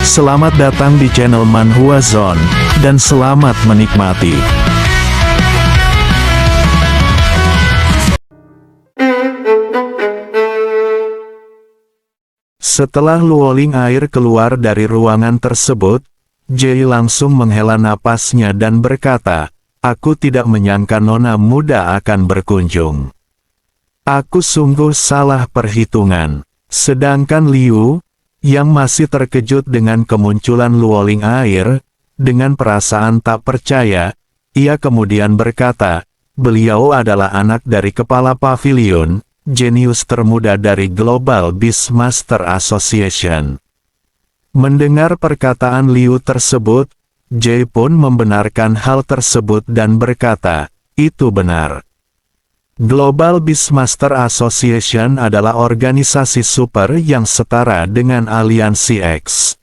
Selamat datang di channel Manhwa Zone, dan selamat menikmati. Setelah luoling air keluar dari ruangan tersebut, Jae langsung menghela napasnya dan berkata, "Aku tidak menyangka nona muda akan berkunjung. Aku sungguh salah perhitungan." Sedangkan Liu, yang masih terkejut dengan kemunculan luoling air, dengan perasaan tak percaya, ia kemudian berkata, "Beliau adalah anak dari kepala pavilion, jenius termuda dari Global Beastmaster Association." Mendengar perkataan Liu tersebut, Jae pun membenarkan hal tersebut dan berkata, "Itu benar. Global Beastmaster Association adalah organisasi super yang setara dengan Aliansi X.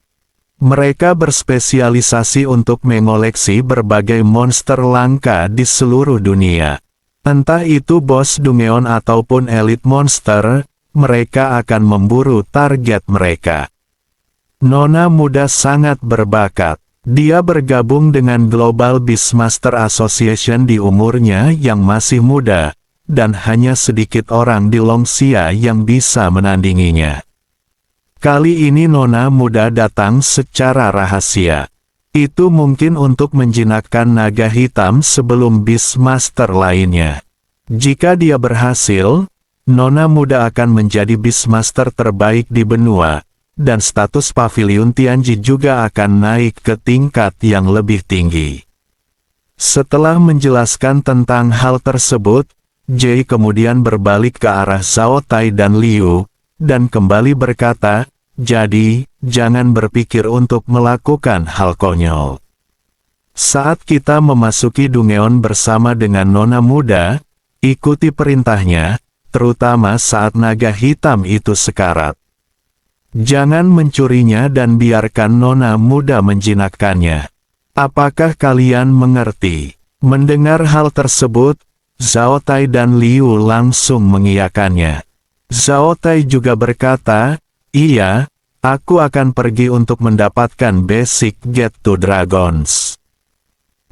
Mereka berspesialisasi untuk mengoleksi berbagai monster langka di seluruh dunia. Entah itu bos Dungeon ataupun elite monster, mereka akan memburu target mereka. Nona muda sangat berbakat. Dia bergabung dengan Global Beastmaster Association di umurnya yang masih muda, dan hanya sedikit orang di Longxia yang bisa menandinginya. Kali ini nona muda datang secara rahasia. Itu mungkin untuk menjinakkan naga hitam sebelum Beastmaster lainnya. Jika dia berhasil, nona muda akan menjadi Beastmaster terbaik di benua, dan status Pavilion Tianji juga akan naik ke tingkat yang lebih tinggi. Setelah menjelaskan tentang hal tersebut, Jae kemudian berbalik ke arah Zhao Tai dan Liu, dan kembali berkata, "Jadi, jangan berpikir untuk melakukan hal konyol. Saat kita memasuki Dungeon bersama dengan nona muda, ikuti perintahnya, terutama saat naga hitam itu sekarat. Jangan mencurinya dan biarkan nona muda menjinakkannya. Apakah kalian mengerti?" Mendengar hal tersebut, Zhao Tai dan Liu langsung mengiyakannya. Zhao Tai juga berkata, "Iya, aku akan pergi untuk mendapatkan basic Get to Dragons."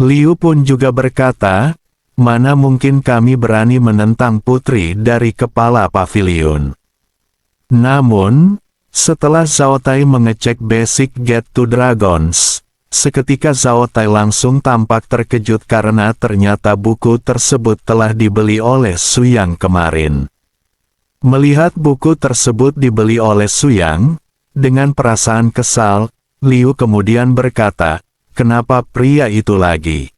Liu pun juga berkata, "Mana mungkin kami berani menentang putri dari kepala pavilion." Namun, setelah Zhao Tai mengecek basic Get to Dragons, seketika Zhao Tai langsung tampak terkejut karena ternyata buku tersebut telah dibeli oleh Suyang kemarin. Melihat buku tersebut dibeli oleh Suyang, dengan perasaan kesal, Liu kemudian berkata, "Kenapa pria itu lagi?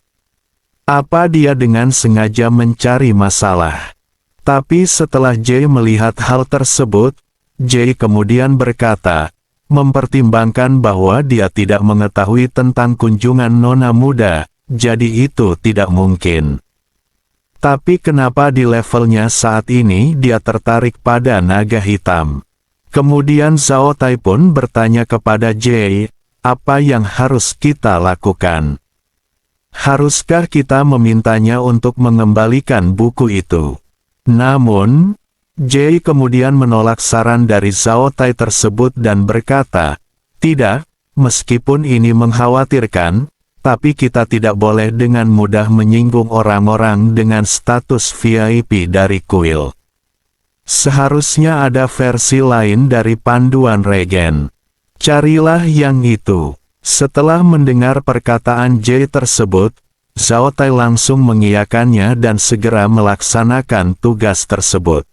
Apa dia dengan sengaja mencari masalah?" Tapi setelah Jae melihat hal tersebut, Jae kemudian berkata, mempertimbangkan bahwa dia tidak mengetahui tentang kunjungan nona muda, jadi itu tidak mungkin. Tapi kenapa di levelnya saat ini dia tertarik pada naga hitam? Kemudian Zhao Tai pun bertanya kepada Jae, "Apa yang harus kita lakukan? Haruskah kita memintanya untuk mengembalikan buku itu?" Namun, Jae kemudian menolak saran dari Zhao Tai tersebut dan berkata, "Tidak, meskipun ini mengkhawatirkan, tapi kita tidak boleh dengan mudah menyinggung orang-orang dengan status VIP dari kuil. Seharusnya ada versi lain dari panduan regen. Carilah yang itu." Setelah mendengar perkataan Jae tersebut, Zhao Tai langsung mengiyakannya dan segera melaksanakan tugas tersebut.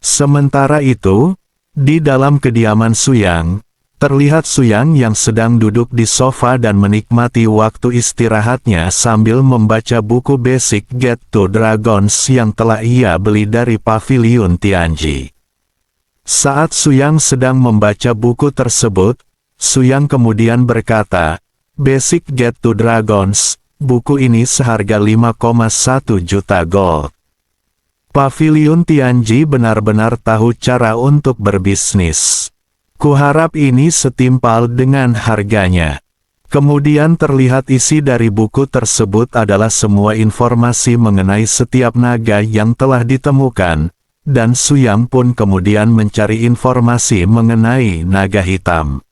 Sementara itu, di dalam kediaman Suyang, terlihat Suyang yang sedang duduk di sofa dan menikmati waktu istirahatnya sambil membaca buku basic Get to Dragons yang telah ia beli dari Pavilion Tianji. Saat Suyang sedang membaca buku tersebut, Suyang kemudian berkata, "Basic Get to Dragons, buku ini seharga 5,1 juta gold. Pavilion Tianji benar-benar tahu cara untuk berbisnis. Kuharap ini setimpal dengan harganya." Kemudian terlihat isi dari buku tersebut adalah semua informasi mengenai setiap naga yang telah ditemukan, dan Suyang pun kemudian mencari informasi mengenai naga hitam.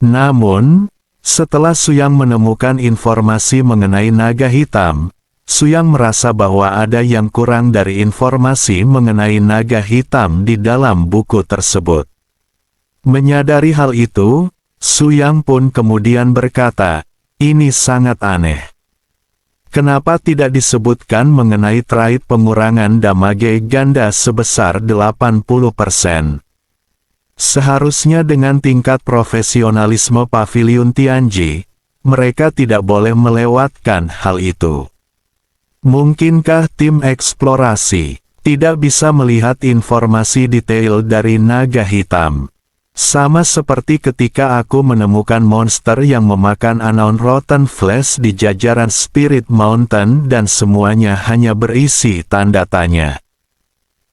Namun, setelah Suyang menemukan informasi mengenai naga hitam, Suyang merasa bahwa ada yang kurang dari informasi mengenai naga hitam di dalam buku tersebut. Menyadari hal itu, Suyang pun kemudian berkata, "Ini sangat aneh. Kenapa tidak disebutkan mengenai trait pengurangan damage ganda sebesar 80%? Seharusnya dengan tingkat profesionalisme Paviliun Tianji, mereka tidak boleh melewatkan hal itu. Mungkinkah tim eksplorasi tidak bisa melihat informasi detail dari naga hitam? Sama seperti ketika aku menemukan monster yang memakan Unknown Rotten Flesh di jajaran Spirit Mountain dan semuanya hanya berisi tanda tanya."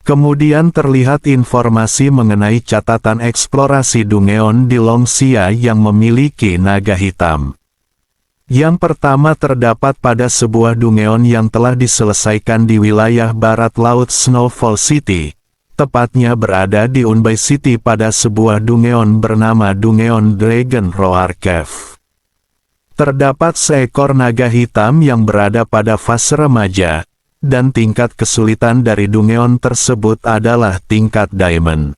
Kemudian terlihat informasi mengenai catatan eksplorasi Dungeon di Longxia yang memiliki naga hitam. Yang pertama terdapat pada sebuah Dungeon yang telah diselesaikan di wilayah barat laut Snowfall City, tepatnya berada di Unbai City pada sebuah Dungeon bernama Dungeon Dragon Roar Cave. Terdapat seekor naga hitam yang berada pada fase remaja, dan tingkat kesulitan dari Dungeon tersebut adalah tingkat Diamond.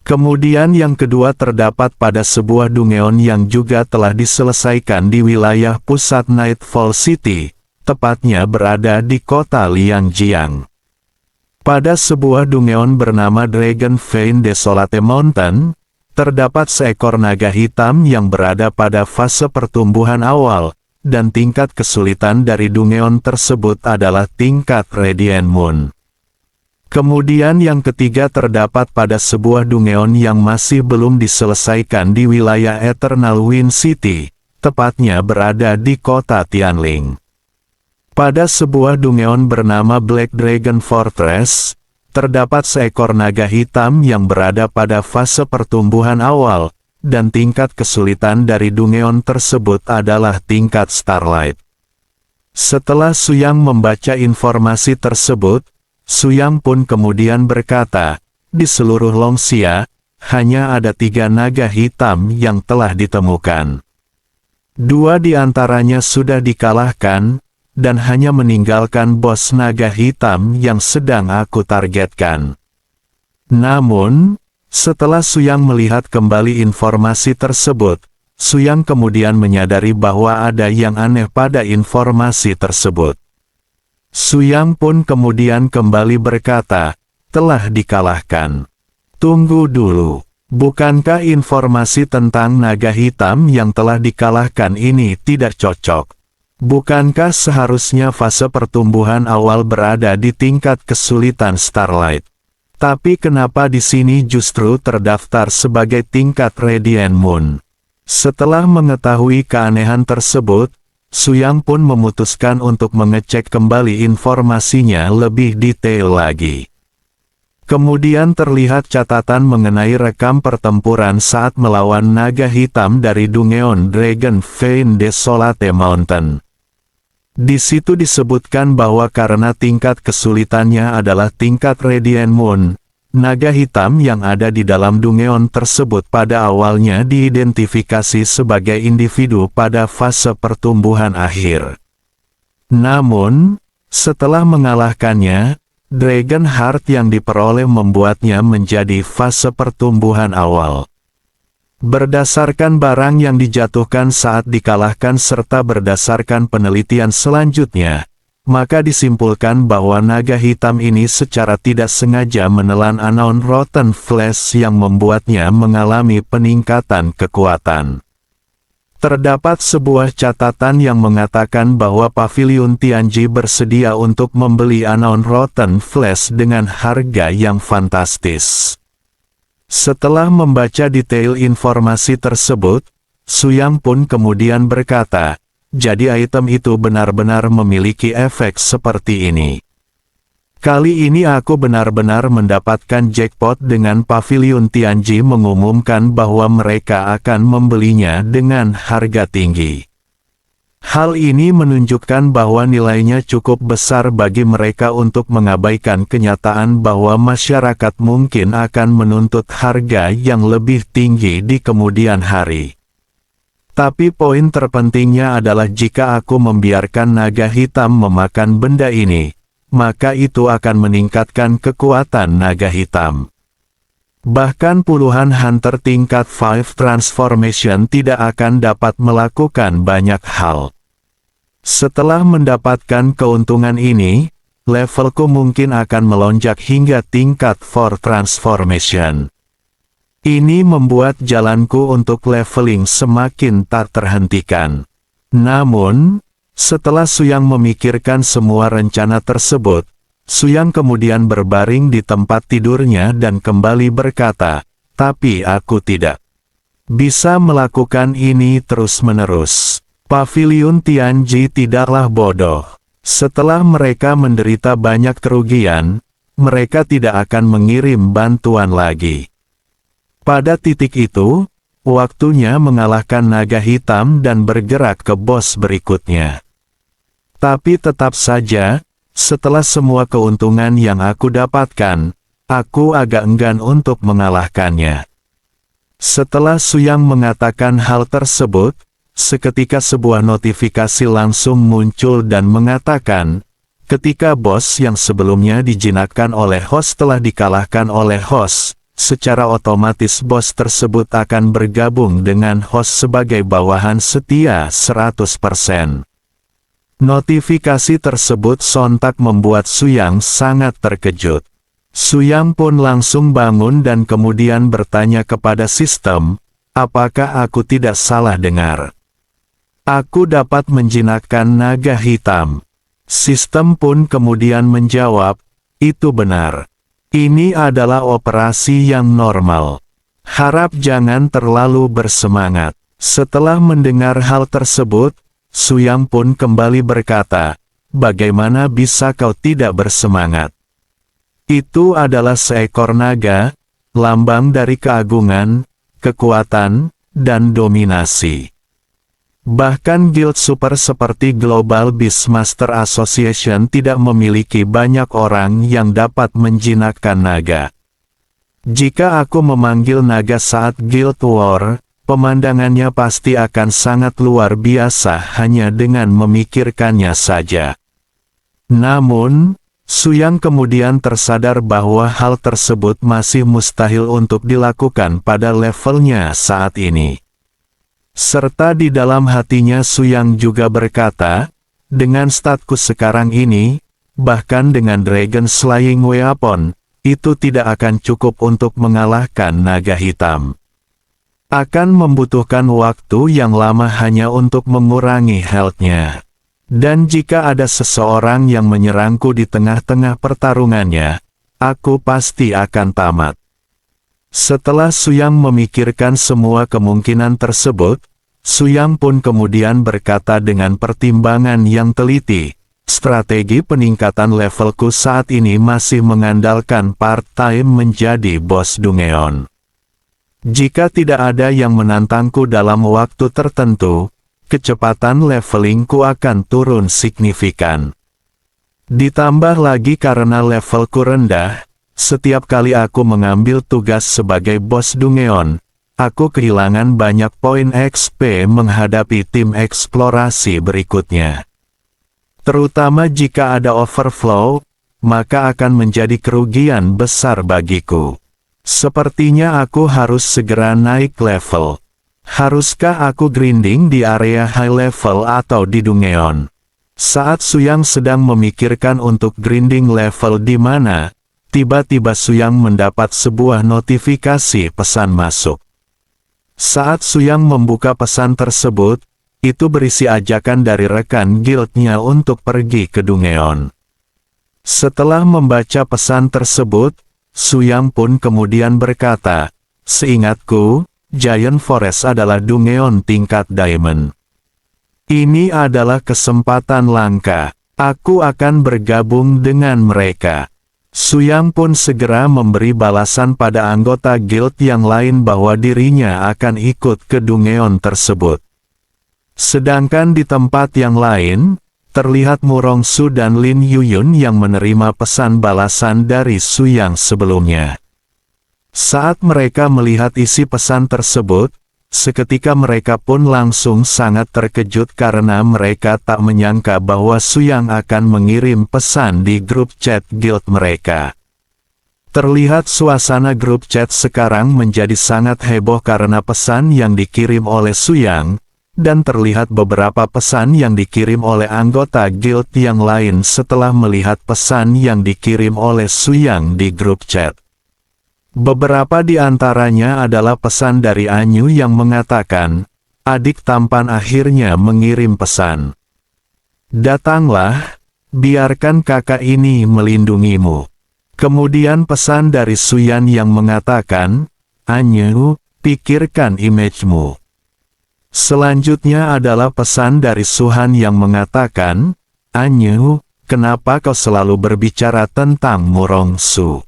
Kemudian yang kedua terdapat pada sebuah Dungeon yang juga telah diselesaikan di wilayah pusat Nightfall City, tepatnya berada di kota Liangjiang. Pada sebuah Dungeon bernama Dragon Vein Desolate Mountain, terdapat seekor naga hitam yang berada pada fase pertumbuhan awal, dan tingkat kesulitan dari Dungeon tersebut adalah tingkat Radiant Moon. Kemudian yang ketiga terdapat pada sebuah Dungeon yang masih belum diselesaikan di wilayah Eternal Wind City, tepatnya berada di kota Tianling. Pada sebuah Dungeon bernama Black Dragon Fortress, terdapat seekor naga hitam yang berada pada fase pertumbuhan awal, dan tingkat kesulitan dari Dungeon tersebut adalah tingkat Starlight. Setelah Suyang membaca informasi tersebut, Suyang pun kemudian berkata, "Di seluruh Longxia, hanya ada 3 naga hitam yang telah ditemukan. 2 di antaranya sudah dikalahkan, dan hanya meninggalkan bos naga hitam yang sedang aku targetkan." Namun, setelah Suyang melihat kembali informasi tersebut, Suyang kemudian menyadari bahwa ada yang aneh pada informasi tersebut. Suyang pun kemudian kembali berkata, "Telah dikalahkan. Tunggu dulu, bukankah informasi tentang naga hitam yang telah dikalahkan ini tidak cocok? Bukankah seharusnya fase pertumbuhan awal berada di tingkat kesulitan Starlight? Tapi kenapa di sini justru terdaftar sebagai tingkat Radiant Moon?" Setelah mengetahui keanehan tersebut, Suyang pun memutuskan untuk mengecek kembali informasinya lebih detail lagi. Kemudian terlihat catatan mengenai rekam pertempuran saat melawan naga hitam dari Dungeon Dragon Vein Desolate Mountain. Di situ disebutkan bahwa karena tingkat kesulitannya adalah tingkat Radiant Moon, naga hitam yang ada di dalam Dungeon tersebut pada awalnya diidentifikasi sebagai individu pada fase pertumbuhan akhir. Namun, setelah mengalahkannya, Dragon Heart yang diperoleh membuatnya menjadi fase pertumbuhan awal. Berdasarkan barang yang dijatuhkan saat dikalahkan serta berdasarkan penelitian selanjutnya, maka disimpulkan bahwa naga hitam ini secara tidak sengaja menelan Unknown Rotten Flesh yang membuatnya mengalami peningkatan kekuatan. Terdapat sebuah catatan yang mengatakan bahwa Paviliun Tianji bersedia untuk membeli Unknown Rotten Flesh dengan harga yang fantastis. Setelah membaca detail informasi tersebut, Suyang pun kemudian berkata, "Jadi item itu benar-benar memiliki efek seperti ini. Kali ini aku benar-benar mendapatkan jackpot dengan Paviliun Tianji mengumumkan bahwa mereka akan membelinya dengan harga tinggi. Hal ini menunjukkan bahwa nilainya cukup besar bagi mereka untuk mengabaikan kenyataan bahwa masyarakat mungkin akan menuntut harga yang lebih tinggi di kemudian hari." Tapi poin terpentingnya adalah jika aku membiarkan naga hitam memakan benda ini, maka itu akan meningkatkan kekuatan naga hitam. Bahkan puluhan hunter tingkat 5 transformation tidak akan dapat melakukan banyak hal. Setelah mendapatkan keuntungan ini, levelku mungkin akan melonjak hingga tingkat 4 transformation. Ini membuat jalanku untuk leveling semakin tak terhentikan. Namun, setelah Suyang memikirkan semua rencana tersebut, Suyang kemudian berbaring di tempat tidurnya dan kembali berkata, "Tapi aku tidak bisa melakukan ini terus-menerus." Paviliun Tianji tidaklah bodoh. Setelah mereka menderita banyak kerugian, mereka tidak akan mengirim bantuan lagi. Pada titik itu, waktunya mengalahkan naga hitam dan bergerak ke bos berikutnya. Tapi tetap saja, setelah semua keuntungan yang aku dapatkan, aku agak enggan untuk mengalahkannya. Setelah Suyang mengatakan hal tersebut, seketika sebuah notifikasi langsung muncul dan mengatakan, ketika bos yang sebelumnya dijinakkan oleh host telah dikalahkan oleh host, secara otomatis bos tersebut akan bergabung dengan host sebagai bawahan setia 100%. Notifikasi tersebut sontak membuat Suyang sangat terkejut. Suyang pun langsung bangun dan kemudian bertanya kepada sistem, apakah aku tidak salah dengar? Aku dapat menjinakkan naga hitam. Sistem pun kemudian menjawab, itu benar. Ini adalah operasi yang normal. Harap jangan terlalu bersemangat. Setelah mendengar hal tersebut, Suyang pun kembali berkata, bagaimana bisa kau tidak bersemangat? Itu adalah seekor naga, lambang dari keagungan, kekuatan, dan dominasi. Bahkan guild super seperti Global Beastmaster Association tidak memiliki banyak orang yang dapat menjinakkan naga. Jika aku memanggil naga saat guild war, pemandangannya pasti akan sangat luar biasa hanya dengan memikirkannya saja. Namun, Suyang kemudian tersadar bahwa hal tersebut masih mustahil untuk dilakukan pada levelnya saat ini. Serta di dalam hatinya Suyang juga berkata, dengan statku sekarang ini, bahkan dengan Dragon Slaying Weapon, itu tidak akan cukup untuk mengalahkan naga hitam. Akan membutuhkan waktu yang lama hanya untuk mengurangi health-nya. Dan jika ada seseorang yang menyerangku di tengah-tengah pertarungannya, aku pasti akan tamat. Setelah Suyang memikirkan semua kemungkinan tersebut, Suyang pun kemudian berkata dengan pertimbangan yang teliti, strategi peningkatan levelku saat ini masih mengandalkan part-time menjadi bos Dungeon. Jika tidak ada yang menantangku dalam waktu tertentu, kecepatan levelingku akan turun signifikan. Ditambah lagi karena levelku rendah, setiap kali aku mengambil tugas sebagai bos Dungeon, aku kehilangan banyak poin XP menghadapi tim eksplorasi berikutnya. Terutama jika ada overflow, maka akan menjadi kerugian besar bagiku. Sepertinya aku harus segera naik level. Haruskah aku grinding di area high level atau di Dungeon? Saat Suyang sedang memikirkan untuk grinding level di mana, tiba-tiba Suyang mendapat sebuah notifikasi pesan masuk. Saat Suyang membuka pesan tersebut, itu berisi ajakan dari rekan guildnya untuk pergi ke Dungeon. Setelah membaca pesan tersebut, Suyang pun kemudian berkata, seingatku, Giant Forest adalah Dungeon tingkat Diamond. Ini adalah kesempatan langka. Aku akan bergabung dengan mereka. Suyang pun segera memberi balasan pada anggota guild yang lain bahwa dirinya akan ikut ke Dungeon tersebut. Sedangkan di tempat yang lain, terlihat Murong Su dan Lin Yuyun yang menerima pesan balasan dari Suyang sebelumnya. Saat mereka melihat isi pesan tersebut, Seketika mereka pun langsung sangat terkejut karena mereka tak menyangka bahwa Suyang akan mengirim pesan di grup chat guild mereka. Terlihat suasana grup chat sekarang menjadi sangat heboh karena pesan yang dikirim oleh Suyang, dan terlihat beberapa pesan yang dikirim oleh anggota guild yang lain setelah melihat pesan yang dikirim oleh Suyang di grup chat. Beberapa di antaranya adalah pesan dari Anyu yang mengatakan, adik tampan akhirnya mengirim pesan. Datanglah, biarkan kakak ini melindungimu. Kemudian pesan dari Suyan yang mengatakan, Anyu, pikirkan image-mu. Selanjutnya adalah pesan dari Suhan yang mengatakan, Anyu, kenapa kau selalu berbicara tentang Murongsu?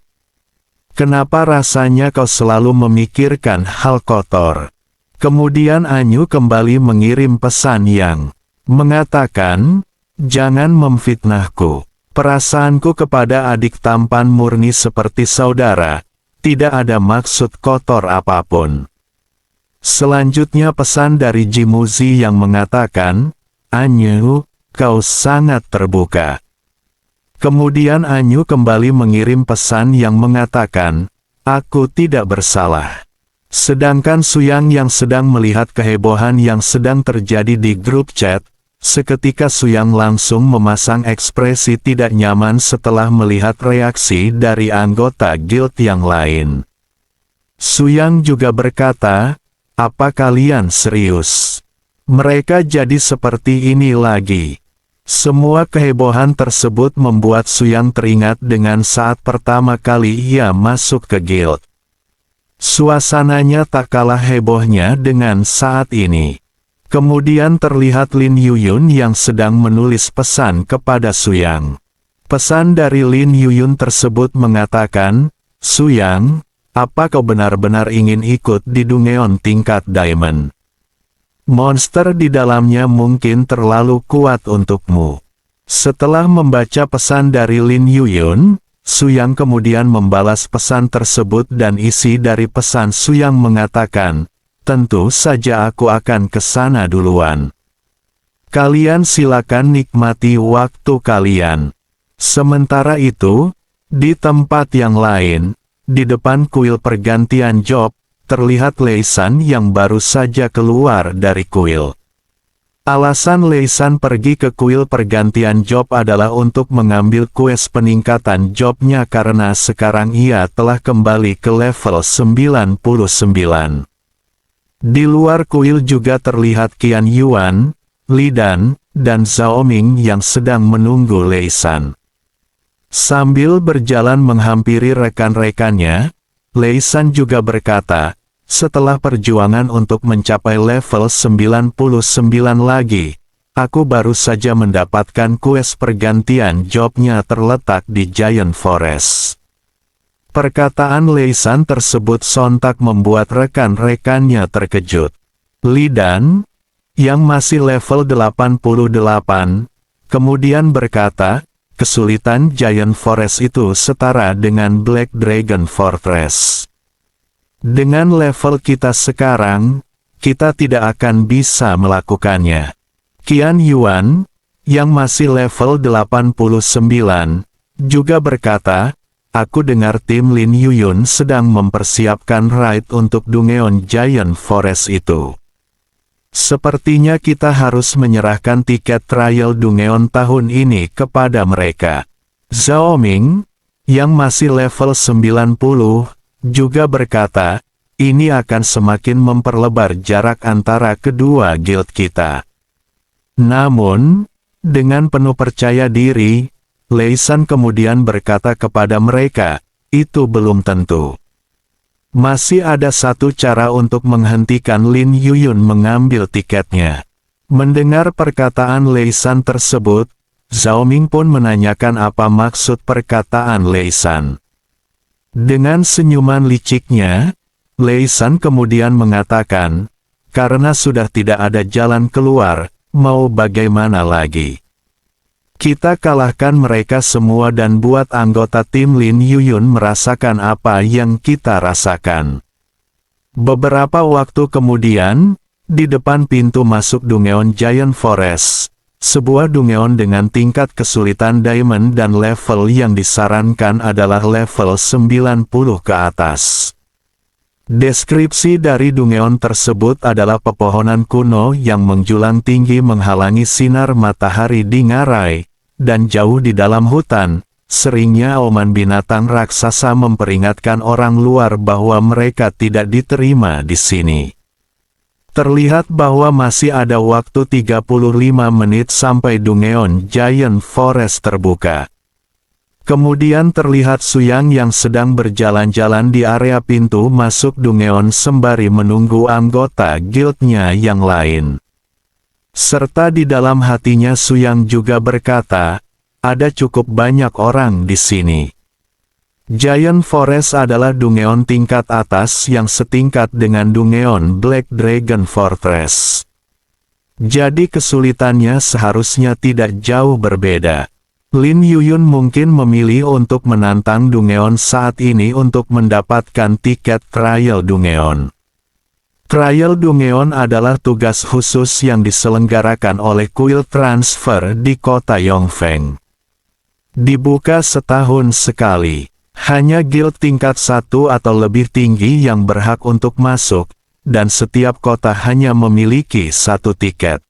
Kenapa rasanya kau selalu memikirkan hal kotor? Kemudian Anyu kembali mengirim pesan yang mengatakan, jangan memfitnahku. Perasaanku kepada adik tampan murni seperti saudara, tidak ada maksud kotor apapun. Selanjutnya pesan dari Jimuzi yang mengatakan, Anyu, kau sangat terbuka. Kemudian Anyu kembali mengirim pesan yang mengatakan, aku tidak bersalah. Sedangkan Suyang yang sedang melihat kehebohan yang sedang terjadi di grup chat, seketika Suyang langsung memasang ekspresi tidak nyaman setelah melihat reaksi dari anggota guild yang lain. Suyang juga berkata, apa kalian serius? Mereka jadi seperti ini lagi. Semua kehebohan tersebut membuat Suyang teringat dengan saat pertama kali ia masuk ke guild. Suasananya tak kalah hebohnya dengan saat ini. Kemudian terlihat Lin Yuyun yang sedang menulis pesan kepada Suyang. Pesan dari Lin Yuyun tersebut mengatakan, Suyang, apa kau benar-benar ingin ikut di Dungeon tingkat Diamond? Monster di dalamnya mungkin terlalu kuat untukmu. Setelah membaca pesan dari Lin Yuyun, Suyang kemudian membalas pesan tersebut dan isi dari pesan Suyang mengatakan, tentu saja aku akan ke sana duluan. Kalian silakan nikmati waktu kalian. Sementara itu, di tempat yang lain, di depan kuil pergantian job, terlihat Lei San yang baru saja keluar dari kuil. Alasan Lei San pergi ke kuil pergantian job adalah untuk mengambil kues peningkatan jobnya karena sekarang ia telah kembali ke level 99. Di luar kuil juga terlihat Qian Yuan, Li Dan, dan Zhao Ming yang sedang menunggu Lei San. Sambil berjalan menghampiri rekan-rekannya, Lei San juga berkata, setelah perjuangan untuk mencapai level 99 lagi, aku baru saja mendapatkan kues pergantian jobnya terletak di Giant Forest. Perkataan Lei San tersebut sontak membuat rekan-rekannya terkejut. Li Dan, yang masih level 88, kemudian berkata, kesulitan Giant Forest itu setara dengan Black Dragon Fortress. Dengan level kita sekarang, kita tidak akan bisa melakukannya. Qian Yuan, yang masih level 89, juga berkata, aku dengar tim Lin Yuyun sedang mempersiapkan raid untuk Dungeon Giant Forest itu. Sepertinya kita harus menyerahkan tiket trial Dungeon tahun ini kepada mereka. Zhao Ming, yang masih level 90, juga berkata, ini akan semakin memperlebar jarak antara kedua guild kita. Namun, dengan penuh percaya diri, Lei San kemudian berkata kepada mereka, itu belum tentu. Masih ada satu cara untuk menghentikan Lin Yuyun mengambil tiketnya. Mendengar perkataan Lei San tersebut, Zhao Ming pun menanyakan apa maksud perkataan Lei San. Dengan senyuman liciknya, Lei San kemudian mengatakan, karena sudah tidak ada jalan keluar, mau bagaimana lagi? Kita kalahkan mereka semua dan buat anggota tim Lin Yuyun merasakan apa yang kita rasakan. Beberapa waktu kemudian, di depan pintu masuk Dungeon Giant Forest, sebuah dungeon dengan tingkat kesulitan Diamond dan level yang disarankan adalah level 90 ke atas. Deskripsi dari dungeon tersebut adalah pepohonan kuno yang menjulang tinggi menghalangi sinar matahari di ngarai, dan jauh di dalam hutan. Seringnya auman binatang raksasa memperingatkan orang luar bahwa mereka tidak diterima di sini. Terlihat bahwa masih ada waktu 35 menit sampai Dungeon Giant Forest terbuka. Kemudian terlihat Suyang yang sedang berjalan-jalan di area pintu masuk Dungeon sembari menunggu anggota guildnya yang lain. Serta di dalam hatinya Suyang juga berkata, ada cukup banyak orang di sini. Giant Forest adalah Dungeon tingkat atas yang setingkat dengan Dungeon Black Dragon Fortress. Jadi kesulitannya seharusnya tidak jauh berbeda. Lin Yuyun mungkin memilih untuk menantang Dungeon saat ini untuk mendapatkan tiket Trial Dungeon. Trial Dungeon adalah tugas khusus yang diselenggarakan oleh kuil transfer di kota Yongfeng. Dibuka setahun sekali. Hanya guild tingkat 1 atau lebih tinggi yang berhak untuk masuk, dan setiap kota hanya memiliki 1 tiket.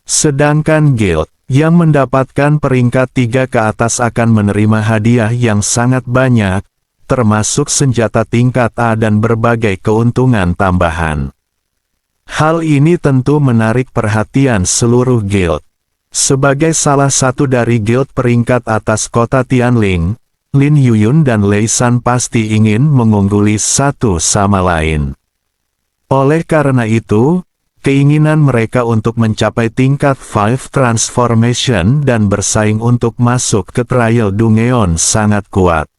Sedangkan guild yang mendapatkan peringkat 3 ke atas akan menerima hadiah yang sangat banyak, termasuk senjata tingkat A dan berbagai keuntungan tambahan. Hal ini tentu menarik perhatian seluruh guild. Sebagai salah satu dari guild peringkat atas kota Tianling, Lin Yuyun dan Lei San pasti ingin mengungguli satu sama lain. Oleh karena itu, keinginan mereka untuk mencapai tingkat 5 Transformation dan bersaing untuk masuk ke Trial Dungeon sangat kuat.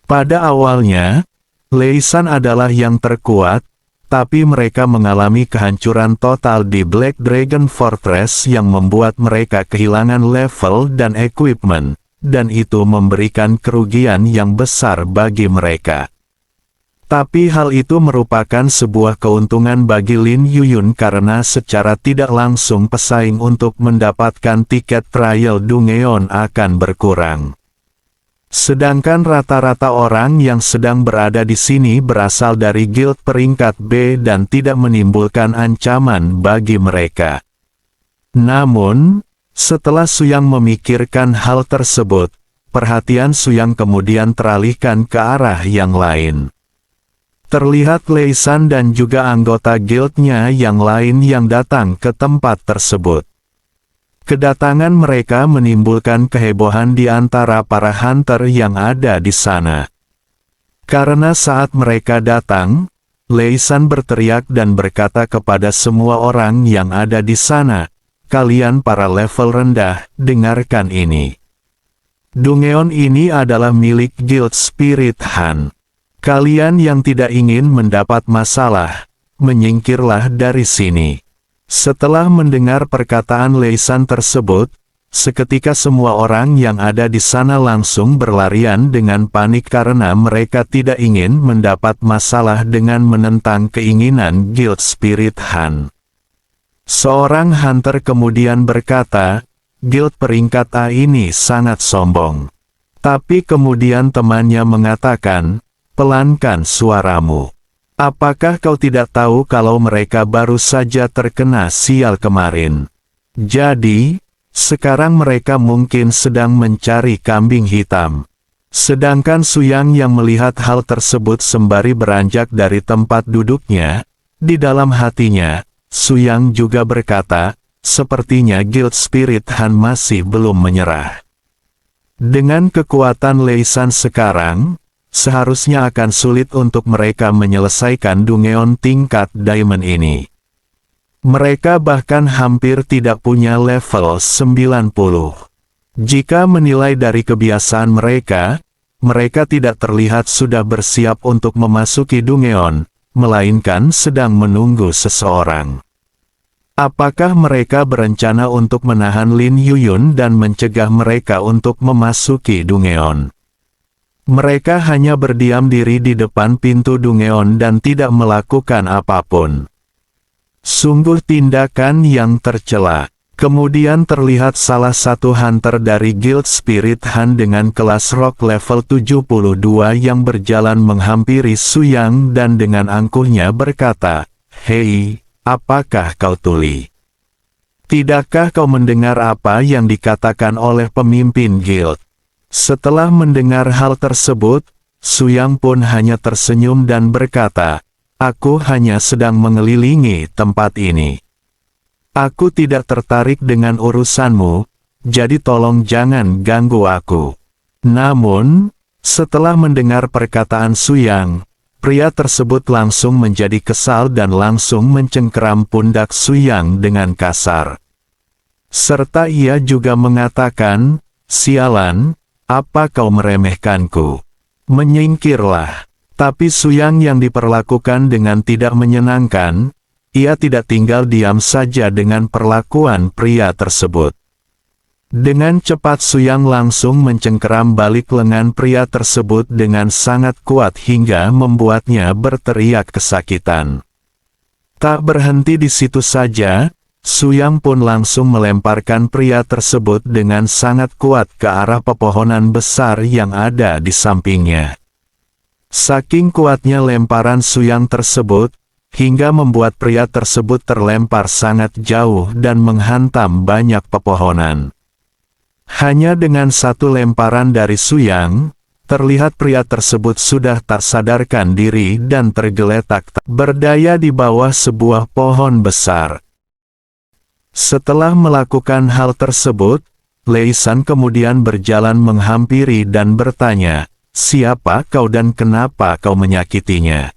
Pada awalnya, Lei San adalah yang terkuat, tapi mereka mengalami kehancuran total di Black Dragon Fortress yang membuat mereka kehilangan level dan equipment, dan itu memberikan kerugian yang besar bagi mereka. Tapi hal itu merupakan sebuah keuntungan bagi Lin Yuyun karena secara tidak langsung pesaing untuk mendapatkan tiket Trial Dungeon akan berkurang. Sedangkan rata-rata orang yang sedang berada di sini berasal dari guild peringkat B dan tidak menimbulkan ancaman bagi mereka. Namun, setelah Suyang memikirkan hal tersebut, perhatian Suyang kemudian teralihkan ke arah yang lain. Terlihat Lei San dan juga anggota guildnya yang lain yang datang ke tempat tersebut. Kedatangan mereka menimbulkan kehebohan di antara para hunter yang ada di sana. Karena saat mereka datang, Lei San berteriak dan berkata kepada semua orang yang ada di sana, "Kalian para level rendah, dengarkan ini. Dungeon ini adalah milik Guild Spirit Han. Kalian yang tidak ingin mendapat masalah, menyingkirlah dari sini." Setelah mendengar perkataan Lei San tersebut, seketika semua orang yang ada di sana langsung berlarian dengan panik karena mereka tidak ingin mendapat masalah dengan menentang keinginan Guild Spirit Han. Seorang hunter kemudian berkata, "Guild peringkat A ini sangat sombong." Tapi kemudian temannya mengatakan, "Pelankan suaramu. Apakah kau tidak tahu kalau mereka baru saja terkena sial kemarin? Jadi, sekarang mereka mungkin sedang mencari kambing hitam." Sedangkan Suyang yang melihat hal tersebut sembari beranjak dari tempat duduknya, di dalam hatinya, Suyang juga berkata, sepertinya Guild Spirit Han masih belum menyerah. Dengan kekuatan Lei San sekarang, seharusnya akan sulit untuk mereka menyelesaikan Dungeon tingkat Diamond ini. Mereka bahkan hampir tidak punya level 90. Jika menilai dari kebiasaan mereka, mereka tidak terlihat sudah bersiap untuk memasuki Dungeon, melainkan sedang menunggu seseorang. Apakah mereka berencana untuk menahan Lin Yuyun dan mencegah mereka untuk memasuki Dungeon? Mereka hanya berdiam diri di depan pintu Dungeon dan tidak melakukan apapun. Sungguh tindakan yang tercela. Kemudian terlihat salah satu hunter dari Guild Spirit Hunt dengan kelas rock level 72 yang berjalan menghampiri Suyang dan dengan angkuhnya berkata, "Hei, apakah kau tuli? Tidakkah kau mendengar apa yang dikatakan oleh pemimpin guild?" Setelah mendengar hal tersebut, Suyang pun hanya tersenyum dan berkata, "Aku hanya sedang mengelilingi tempat ini. Aku tidak tertarik dengan urusanmu, jadi tolong jangan ganggu aku." Namun, setelah mendengar perkataan Suyang, pria tersebut langsung menjadi kesal dan langsung mencengkeram pundak Suyang dengan kasar. Serta ia juga mengatakan, "Sialan, apa kau meremehkanku? Menyingkirlah." Tapi Suyang yang diperlakukan dengan tidak menyenangkan, ia tidak tinggal diam saja dengan perlakuan pria tersebut. Dengan cepat Suyang langsung mencengkeram balik lengan pria tersebut dengan sangat kuat hingga membuatnya berteriak kesakitan. Tak berhenti di situ saja, Suyang pun langsung melemparkan pria tersebut dengan sangat kuat ke arah pepohonan besar yang ada di sampingnya. Saking kuatnya lemparan Suyang tersebut, hingga membuat pria tersebut terlempar sangat jauh dan menghantam banyak pepohonan. Hanya dengan satu lemparan dari Suyang, terlihat pria tersebut sudah tak sadarkan diri dan tergeletak tak berdaya di bawah sebuah pohon besar. Setelah melakukan hal tersebut, Lei San kemudian berjalan menghampiri dan bertanya, "Siapa kau dan kenapa kau menyakitinya?"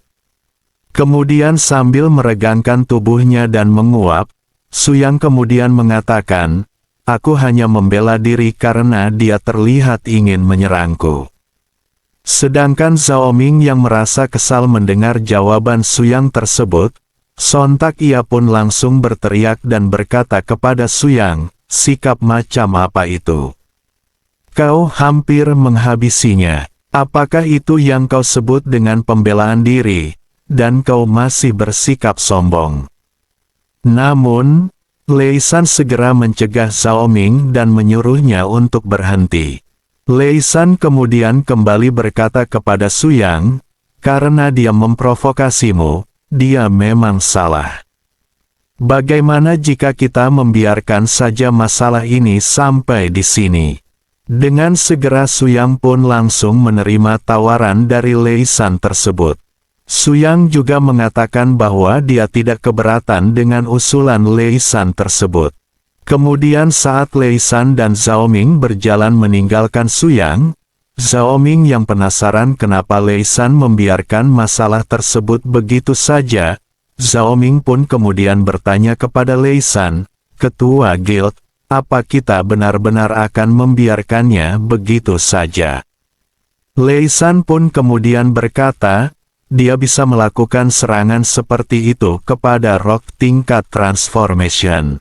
Kemudian sambil meregangkan tubuhnya dan menguap, Suyang kemudian mengatakan, "Aku hanya membela diri karena dia terlihat ingin menyerangku." Sedangkan Zhao Ming yang merasa kesal mendengar jawaban Suyang tersebut, sontak ia pun langsung berteriak dan berkata kepada Suyang, "Sikap macam apa itu? Kau hampir menghabisinya. Apakah itu yang kau sebut dengan pembelaan diri, dan kau masih bersikap sombong?" Namun, Lei San segera mencegah Zhao Ming dan menyuruhnya untuk berhenti. Lei San kemudian kembali berkata kepada Suyang, "Karena dia memprovokasimu, dia memang salah. Bagaimana jika kita membiarkan saja masalah ini sampai di sini?" Dengan segera Suyang pun langsung menerima tawaran dari Lei San tersebut. Suyang juga mengatakan bahwa dia tidak keberatan dengan usulan Lei San tersebut. Kemudian saat Lei San dan Zhao Ming berjalan meninggalkan Suyang, Zhao Ming yang penasaran kenapa Lei San membiarkan masalah tersebut begitu saja, Zhao Ming pun kemudian bertanya kepada Lei San, "Ketua Guild, apa kita benar-benar akan membiarkannya begitu saja?" Lei San pun kemudian berkata, dia bisa melakukan serangan seperti itu kepada rock tingkat transformation.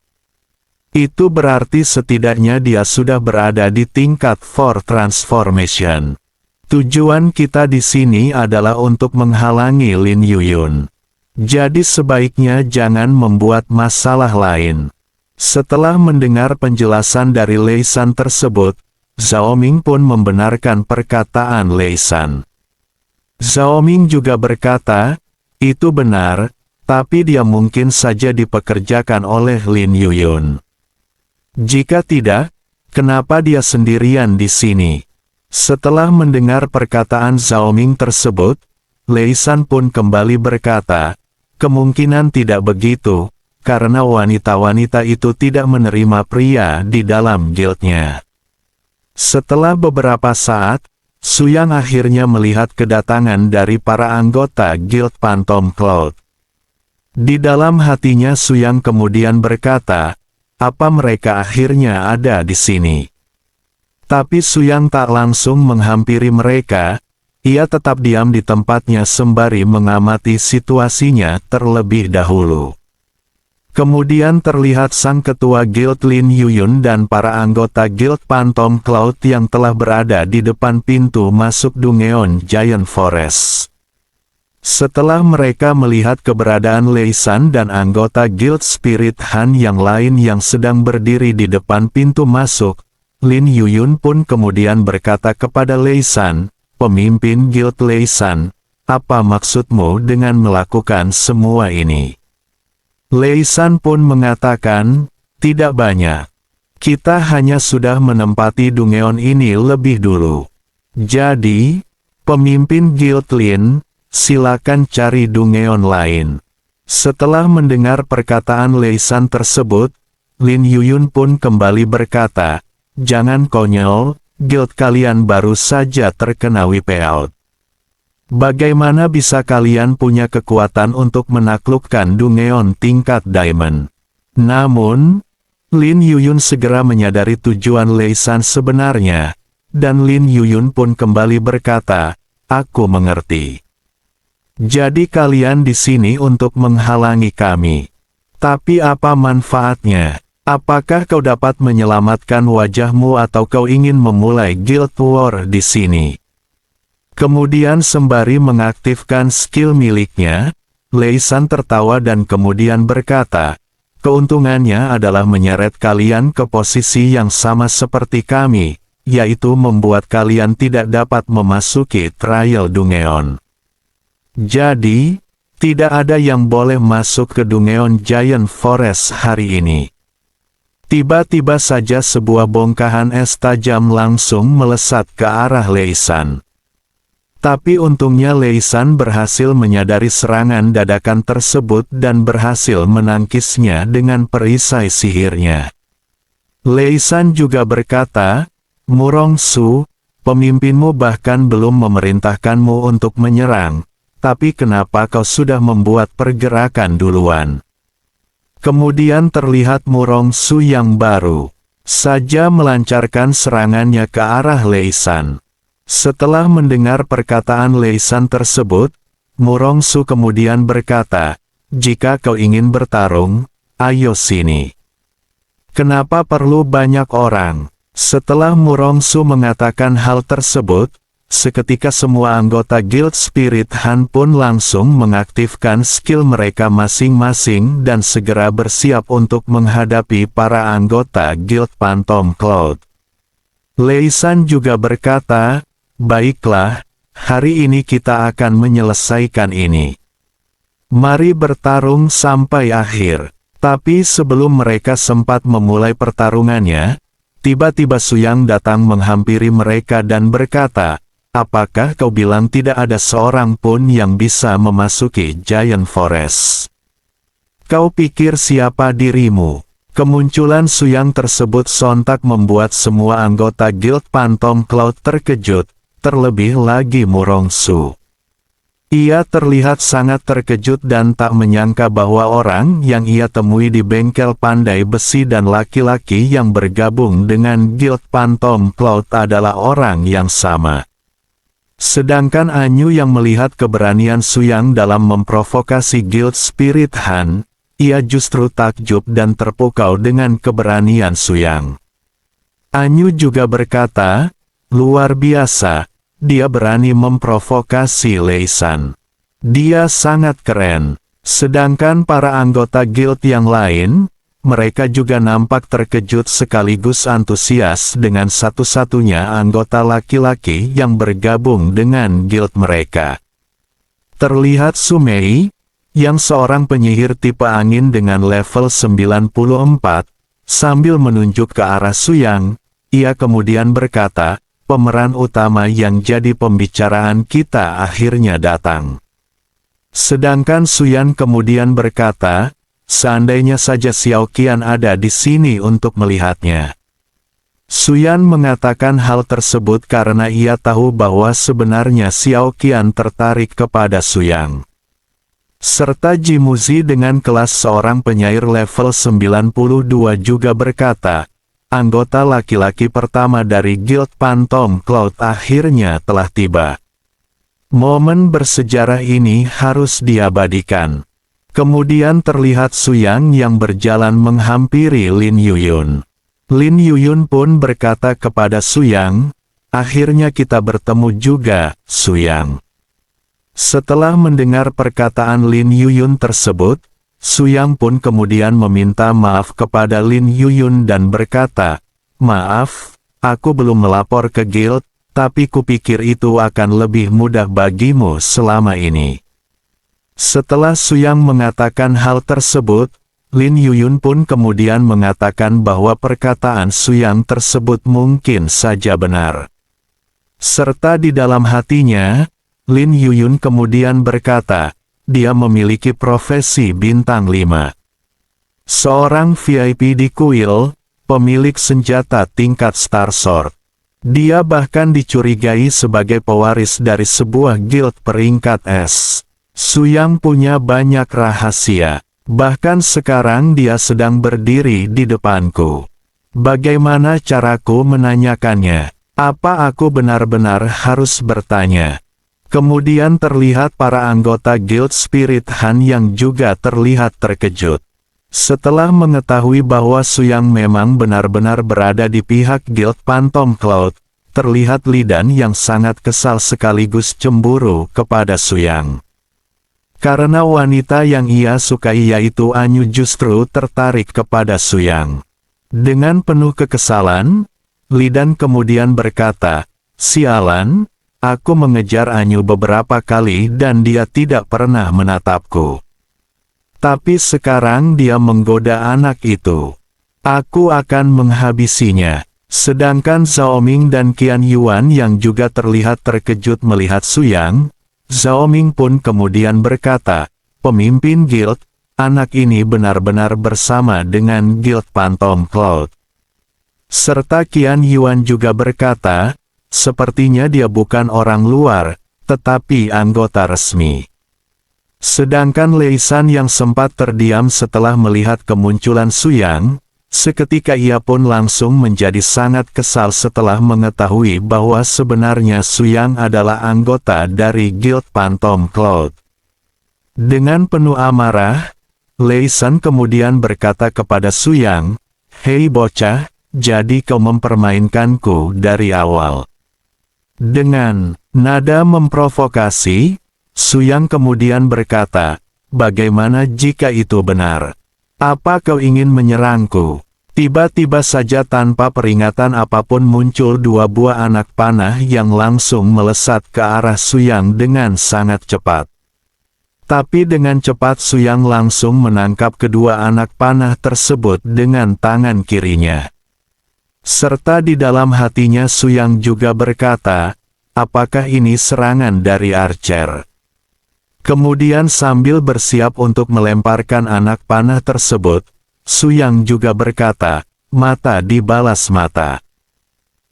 Itu berarti setidaknya dia sudah berada di tingkat 4 transformation. Tujuan kita di sini adalah untuk menghalangi Lin Yuyun. Jadi sebaiknya jangan membuat masalah lain. Setelah mendengar penjelasan dari Lei San tersebut, Zhao Ming pun membenarkan perkataan Lei San. Zhao Ming juga berkata, "Itu benar, tapi dia mungkin saja dipekerjakan oleh Lin Yuyun. Jika tidak, kenapa dia sendirian di sini?" Setelah mendengar perkataan Zhao Ming tersebut, Lei San pun kembali berkata, "Kemungkinan tidak begitu, karena wanita-wanita itu tidak menerima pria di dalam guildnya." Setelah beberapa saat, Suyang akhirnya melihat kedatangan dari para anggota Guild Phantom Cloud. Di dalam hatinya Suyang kemudian berkata, "Apa mereka akhirnya ada di sini?" Tapi Suyang tak langsung menghampiri mereka, ia tetap diam di tempatnya sembari mengamati situasinya terlebih dahulu. Kemudian terlihat sang ketua Guild Lin Yuyun dan para anggota Guild Phantom Cloud yang telah berada di depan pintu masuk Dungeon Giant Forest. Setelah mereka melihat keberadaan Lei San dan anggota Guild Spirit Han yang lain yang sedang berdiri di depan pintu masuk, Lin Yuyun pun kemudian berkata kepada Lei San, pemimpin Guild Lei San, apa maksudmu dengan melakukan semua ini? Lei San pun mengatakan, tidak banyak. Kita hanya sudah menempati Dungeon ini lebih dulu. Jadi, pemimpin Guild Lin, silakan cari Dungeon lain. Setelah mendengar perkataan Lei San tersebut, Lin Yuyun pun kembali berkata, jangan konyol, guild kalian baru saja terkena wipe out. Bagaimana bisa kalian punya kekuatan untuk menaklukkan Dungeon tingkat Diamond? Namun, Lin Yuyun segera menyadari tujuan Lei San sebenarnya, dan Lin Yuyun pun kembali berkata, aku mengerti. Jadi kalian di sini untuk menghalangi kami. Tapi apa manfaatnya? Apakah kau dapat menyelamatkan wajahmu atau kau ingin memulai Guild War di sini? Kemudian sembari mengaktifkan skill miliknya, Lei San tertawa dan kemudian berkata, keuntungannya adalah menyeret kalian ke posisi yang sama seperti kami, yaitu membuat kalian tidak dapat memasuki Trial Dungeon. Jadi, tidak ada yang boleh masuk ke Dungeon Giant Forest hari ini. Tiba-tiba saja sebuah bongkahan es tajam langsung melesat ke arah Lei San. Tapi untungnya Lei San berhasil menyadari serangan dadakan tersebut dan berhasil menangkisnya dengan perisai sihirnya. Lei San juga berkata, Murong Su, pemimpinmu bahkan belum memerintahkanmu untuk menyerang, tapi kenapa kau sudah membuat pergerakan duluan? Kemudian terlihat Murong Su yang baru saja melancarkan serangannya ke arah Lei San. Setelah mendengar perkataan Lei San tersebut, Murong Su kemudian berkata, jika kau ingin bertarung, ayo sini. Kenapa perlu banyak orang? Setelah Murong Su mengatakan hal tersebut, seketika semua anggota Guild Spirit Han pun langsung mengaktifkan skill mereka masing-masing dan segera bersiap untuk menghadapi para anggota Guild Phantom Cloud. Lei San juga berkata, baiklah, hari ini kita akan menyelesaikan ini. Mari bertarung sampai akhir. Tapi sebelum mereka sempat memulai pertarungannya, tiba-tiba Su Yang datang menghampiri mereka dan berkata, apakah kau bilang tidak ada seorang pun yang bisa memasuki Giant Forest? Kau pikir siapa dirimu? Kemunculan Su Yang tersebut sontak membuat semua anggota Guild Phantom Cloud terkejut. Terlebih lagi Murong Su. Ia terlihat sangat terkejut dan tak menyangka bahwa orang yang ia temui di bengkel pandai besi dan laki-laki yang bergabung dengan Guild Phantom Cloud adalah orang yang sama. Sedangkan Anyu yang melihat keberanian Su Yang dalam memprovokasi Guild Spirit Han, ia justru takjub dan terpukau dengan keberanian Su Yang. Anyu juga berkata, luar biasa. Dia berani memprovokasi Lei San. Dia sangat keren. Sedangkan para anggota guild yang lain, mereka juga nampak terkejut sekaligus antusias dengan satu-satunya anggota laki-laki yang bergabung dengan guild mereka. Terlihat Su Mei, yang seorang penyihir tipe angin dengan level 94, sambil menunjuk ke arah Su Yang, ia kemudian berkata, pemeran utama yang jadi pembicaraan kita akhirnya datang. Sedangkan Su Yan kemudian berkata, seandainya saja Xiao Qian ada di sini untuk melihatnya. Su Yan mengatakan hal tersebut karena ia tahu bahwa sebenarnya Xiao Qian tertarik kepada Su Yang. Serta Jimuzi dengan kelas seorang penyair level 92 juga berkata, anggota laki-laki pertama dari Guild Phantom Cloud akhirnya telah tiba. Momen bersejarah ini harus diabadikan. Kemudian terlihat Suyang yang berjalan menghampiri Lin Yuyun. Lin Yuyun pun berkata kepada Suyang, "Akhirnya kita bertemu juga, Suyang." Setelah mendengar perkataan Lin Yuyun tersebut, Suyang pun kemudian meminta maaf kepada Lin Yuyun dan berkata, "Maaf, aku belum melapor ke guild, tapi kupikir itu akan lebih mudah bagimu selama ini." Setelah Suyang mengatakan hal tersebut, Lin Yuyun pun kemudian mengatakan bahwa perkataan Suyang tersebut mungkin saja benar. Serta di dalam hatinya, Lin Yuyun kemudian berkata, dia memiliki profesi bintang 5. Seorang VIP di kuil, pemilik senjata tingkat Star Sword. Dia bahkan dicurigai sebagai pewaris dari sebuah guild peringkat S. Suyang punya banyak rahasia. Bahkan sekarang dia sedang berdiri di depanku. Bagaimana caraku menanyakannya? Apa aku benar-benar harus bertanya? Kemudian terlihat para anggota Guild Spirit Han yang juga terlihat terkejut. Setelah mengetahui bahwa Suyang memang benar-benar berada di pihak Guild Phantom Cloud, terlihat Lidan yang sangat kesal sekaligus cemburu kepada Suyang. Karena wanita yang ia sukai yaitu Anyu justru tertarik kepada Suyang. Dengan penuh kekesalan, Lidan kemudian berkata, "Sialan, aku mengejar Anyu beberapa kali dan dia tidak pernah menatapku. Tapi sekarang dia menggoda anak itu. Aku akan menghabisinya." Sedangkan Zhao Ming dan Qian Yuan yang juga terlihat terkejut melihat Suyang, Zhao Ming pun kemudian berkata, "Pemimpin guild, anak ini benar-benar bersama dengan Guild Phantom Cloud." Serta Qian Yuan juga berkata, "Sepertinya dia bukan orang luar, tetapi anggota resmi." Sedangkan Lei San yang sempat terdiam setelah melihat kemunculan Suyang, seketika ia pun langsung menjadi sangat kesal setelah mengetahui bahwa sebenarnya Suyang adalah anggota dari Guild Phantom Cloud. Dengan penuh amarah, Lei San kemudian berkata kepada Suyang, "Hei bocah, jadi kau mempermainkanku dari awal." Dengan nada memprovokasi, Suyang kemudian berkata, "Bagaimana jika itu benar? Apa kau ingin menyerangku?" Tiba-tiba saja tanpa peringatan apapun muncul dua buah anak panah yang langsung melesat ke arah Suyang dengan sangat cepat. Tapi dengan cepat Suyang langsung menangkap kedua anak panah tersebut dengan tangan kirinya. Serta di dalam hatinya Suyang juga berkata, "Apakah ini serangan dari archer?" Kemudian sambil bersiap untuk melemparkan anak panah tersebut, Suyang juga berkata, "Mata dibalas mata.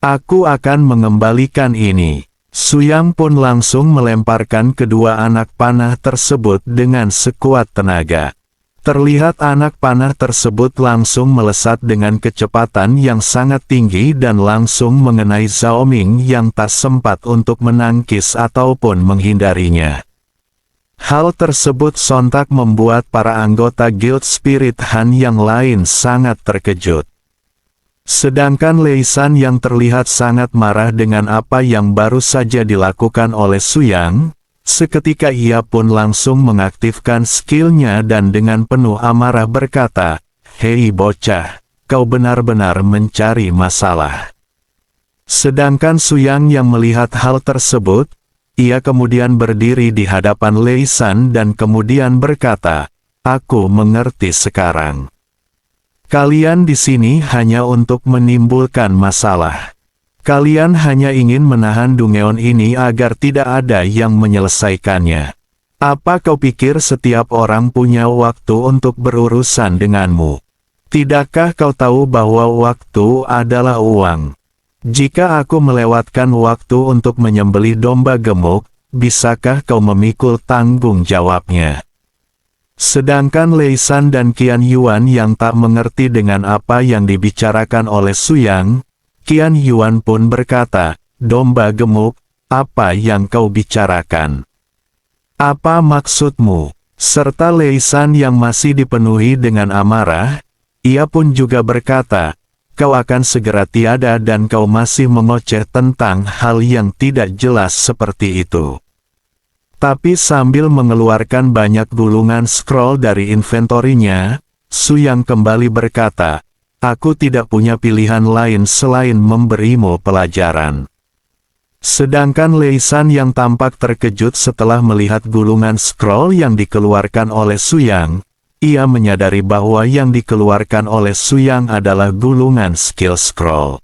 Aku akan mengembalikan ini." Suyang pun langsung melemparkan kedua anak panah tersebut dengan sekuat tenaga. Terlihat anak panah tersebut langsung melesat dengan kecepatan yang sangat tinggi dan langsung mengenai Zhao Ming yang tak sempat untuk menangkis ataupun menghindarinya. Hal tersebut sontak membuat para anggota Guild Spirit Han yang lain sangat terkejut. Sedangkan Lei San yang terlihat sangat marah dengan apa yang baru saja dilakukan oleh Suyang, seketika ia pun langsung mengaktifkan skillnya dan dengan penuh amarah berkata, "Hei bocah, kau benar-benar mencari masalah." Sedangkan Suyang yang melihat hal tersebut, ia kemudian berdiri di hadapan Lei San dan kemudian berkata, "Aku mengerti sekarang. Kalian di sini hanya untuk menimbulkan masalah. Kalian hanya ingin menahan Dungeon ini agar tidak ada yang menyelesaikannya. Apa kau pikir setiap orang punya waktu untuk berurusan denganmu? Tidakkah kau tahu bahwa waktu adalah uang? Jika aku melewatkan waktu untuk menyembelih domba gemuk, bisakah kau memikul tanggung jawabnya?" Sedangkan Lei San dan Qian Yuan yang tak mengerti dengan apa yang dibicarakan oleh Suyang, Qian Yuan pun berkata, "Domba gemuk, apa yang kau bicarakan? Apa maksudmu?" Serta Lei San yang masih dipenuhi dengan amarah, ia pun juga berkata, "Kau akan segera tiada dan kau masih mengoceh tentang hal yang tidak jelas seperti itu." Tapi sambil mengeluarkan banyak gulungan scroll dari inventorinya, Su Yang kembali berkata, "Aku tidak punya pilihan lain selain memberimu pelajaran." Sedangkan Lei San yang tampak terkejut setelah melihat gulungan scroll yang dikeluarkan oleh Su Yang, ia menyadari bahwa yang dikeluarkan oleh Su Yang adalah gulungan skill scroll.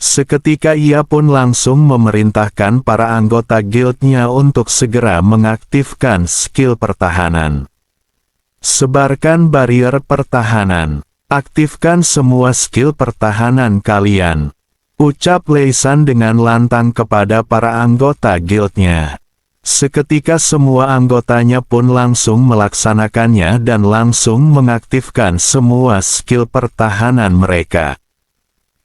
Seketika ia pun langsung memerintahkan para anggota guildnya untuk segera mengaktifkan skill pertahanan. Sebarkan barrier pertahanan. Aktifkan semua skill pertahanan kalian, ucap Lei San dengan lantang kepada para anggota guildnya. Seketika semua anggotanya pun langsung melaksanakannya dan langsung mengaktifkan semua skill pertahanan mereka.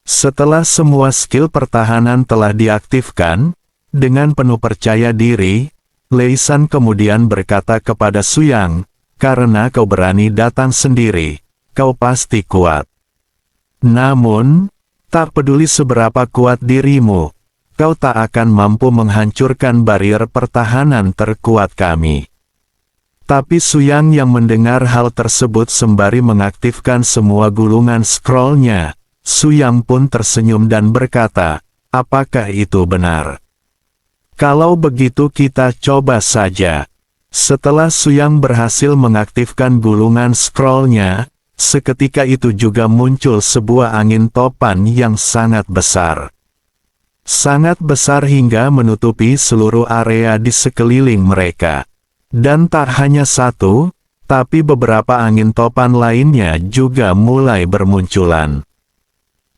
Setelah semua skill pertahanan telah diaktifkan, dengan penuh percaya diri, Lei San kemudian berkata kepada Su Yang, "Karena kau berani datang sendiri, kau pasti kuat. Namun, tak peduli seberapa kuat dirimu, kau tak akan mampu menghancurkan barrier pertahanan terkuat kami." Tapi Su Yang yang mendengar hal tersebut sembari mengaktifkan semua gulungan scrollnya, Su Yang pun tersenyum dan berkata, "Apakah itu benar? Kalau begitu kita coba saja." Setelah Su Yang berhasil mengaktifkan gulungan scrollnya, seketika itu juga muncul sebuah angin topan yang sangat besar. Sangat besar hingga menutupi seluruh area di sekeliling mereka. Dan tak hanya satu, tapi beberapa angin topan lainnya juga mulai bermunculan.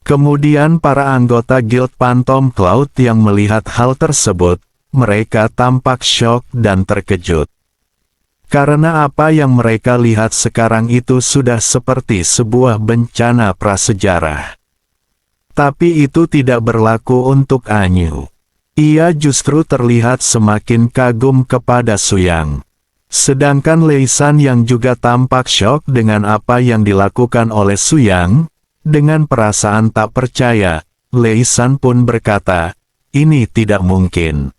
Kemudian para anggota Guild Phantom Cloud yang melihat hal tersebut, mereka tampak syok dan terkejut. Karena apa yang mereka lihat sekarang itu sudah seperti sebuah bencana prasejarah. Tapi itu tidak berlaku untuk Anyu. Ia justru terlihat semakin kagum kepada Su Yang. Sedangkan Lei San yang juga tampak syok dengan apa yang dilakukan oleh Su Yang, dengan perasaan tak percaya, Lei San pun berkata, "Ini tidak mungkin.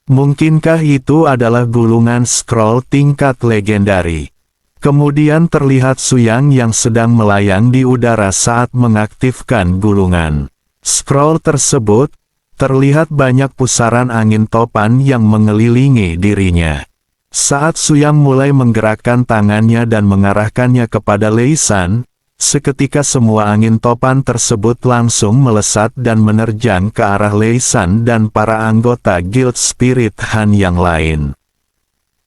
Mungkinkah itu adalah gulungan scroll tingkat legendari?" Kemudian terlihat Su Yang yang sedang melayang di udara saat mengaktifkan gulungan scroll tersebut. Terlihat banyak pusaran angin topan yang mengelilingi dirinya. Saat Su Yang mulai menggerakkan tangannya dan mengarahkannya kepada Lei San, seketika semua angin topan tersebut langsung melesat dan menerjang ke arah Lei San dan para anggota Guild Spirit Han yang lain.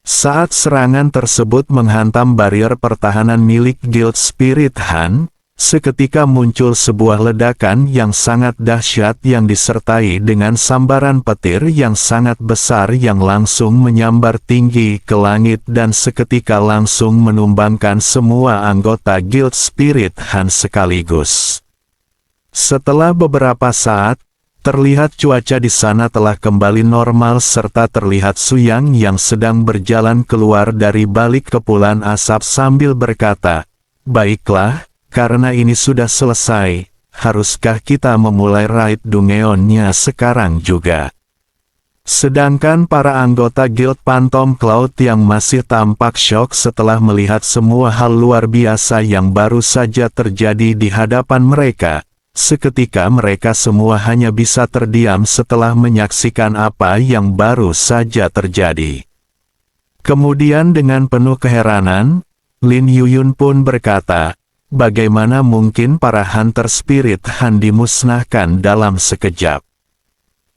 Saat serangan tersebut menghantam barrier pertahanan milik Guild Spirit Han, seketika muncul sebuah ledakan yang sangat dahsyat yang disertai dengan sambaran petir yang sangat besar yang langsung menyambar tinggi ke langit dan seketika langsung menumbangkan semua anggota Guild Spirit Han sekaligus. Setelah beberapa saat, terlihat cuaca di sana telah kembali normal serta terlihat Su Yang yang sedang berjalan keluar dari balik kepulan asap sambil berkata, "Baiklah, karena ini sudah selesai, haruskah kita memulai raid Dungeon-nya sekarang juga?" Sedangkan para anggota Guild Phantom Cloud yang masih tampak syok setelah melihat semua hal luar biasa yang baru saja terjadi di hadapan mereka, seketika mereka semua hanya bisa terdiam setelah menyaksikan apa yang baru saja terjadi. Kemudian dengan penuh keheranan, Lin Yuyun pun berkata, "Bagaimana mungkin para Hunter Spirit Han dimusnahkan dalam sekejap?"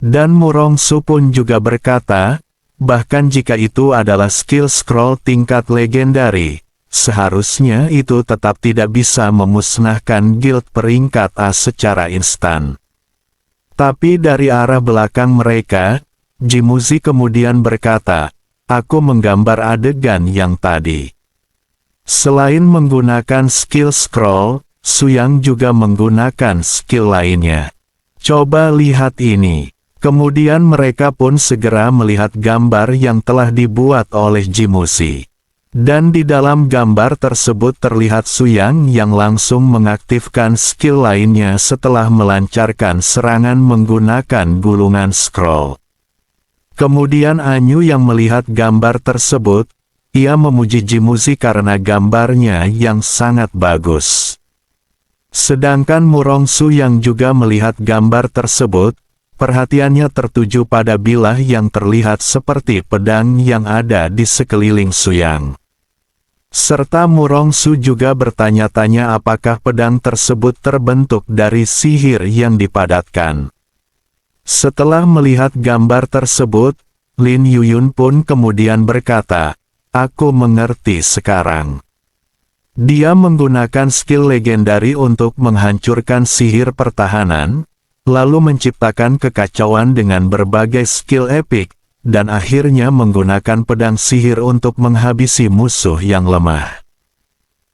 Dan Murong Su pun juga berkata, "Bahkan jika itu adalah skill scroll tingkat legendari, seharusnya itu tetap tidak bisa memusnahkan guild peringkat A secara instan." Tapi dari arah belakang mereka, Jimuzi kemudian berkata, "Aku menggambar adegan yang tadi." Selain menggunakan skill scroll, Su Yang juga menggunakan skill lainnya. "Coba lihat ini." Kemudian mereka pun segera melihat gambar yang telah dibuat oleh Jimuzi. Dan di dalam gambar tersebut terlihat Suyang yang langsung mengaktifkan skill lainnya setelah melancarkan serangan menggunakan gulungan scroll. Kemudian Anyu yang melihat gambar tersebut, ia memuji Jimuzi karena gambarnya yang sangat bagus. Sedangkan Murongsu yang juga melihat gambar tersebut, perhatiannya tertuju pada bilah yang terlihat seperti pedang yang ada di sekeliling Suyang. Serta Murongsu juga bertanya-tanya apakah pedang tersebut terbentuk dari sihir yang dipadatkan. Setelah melihat gambar tersebut, Lin Yuyun pun kemudian berkata, "Aku mengerti sekarang." Dia menggunakan skill legendari untuk menghancurkan sihir pertahanan, lalu menciptakan kekacauan dengan berbagai skill epik, dan akhirnya menggunakan pedang sihir untuk menghabisi musuh yang lemah.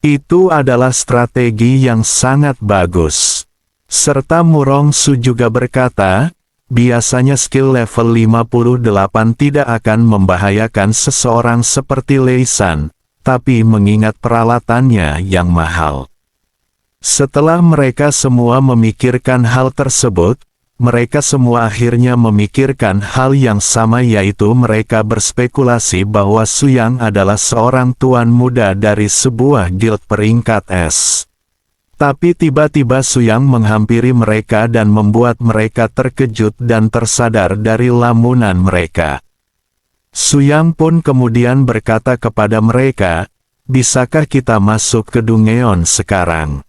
Itu adalah strategi yang sangat bagus. Serta Murongsu juga berkata, biasanya skill level 58 tidak akan membahayakan seseorang seperti Lei San, tapi mengingat peralatannya yang mahal. Setelah mereka semua memikirkan hal tersebut, mereka semua akhirnya memikirkan hal yang sama, yaitu mereka berspekulasi bahwa Suyang adalah seorang tuan muda dari sebuah guild peringkat S. Tapi tiba-tiba Suyang menghampiri mereka dan membuat mereka terkejut dan tersadar dari lamunan mereka. Suyang pun kemudian berkata kepada mereka, "Bisakah kita masuk ke Dungeon sekarang?"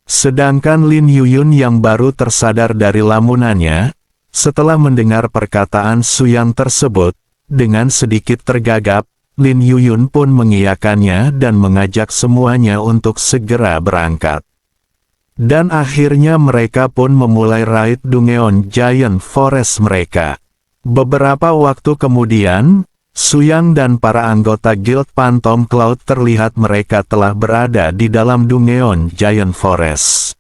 Sedangkan Lin Yuyun yang baru tersadar dari lamunannya, setelah mendengar perkataan Suyang tersebut, dengan sedikit tergagap, Lin Yuyun pun mengiyakannya dan mengajak semuanya untuk segera berangkat. Dan akhirnya mereka pun memulai raid Dungeon Giant Forest mereka. Beberapa waktu kemudian, Suyang dan para anggota Guild Phantom Cloud terlihat mereka telah berada di dalam Dungeon Giant Forest.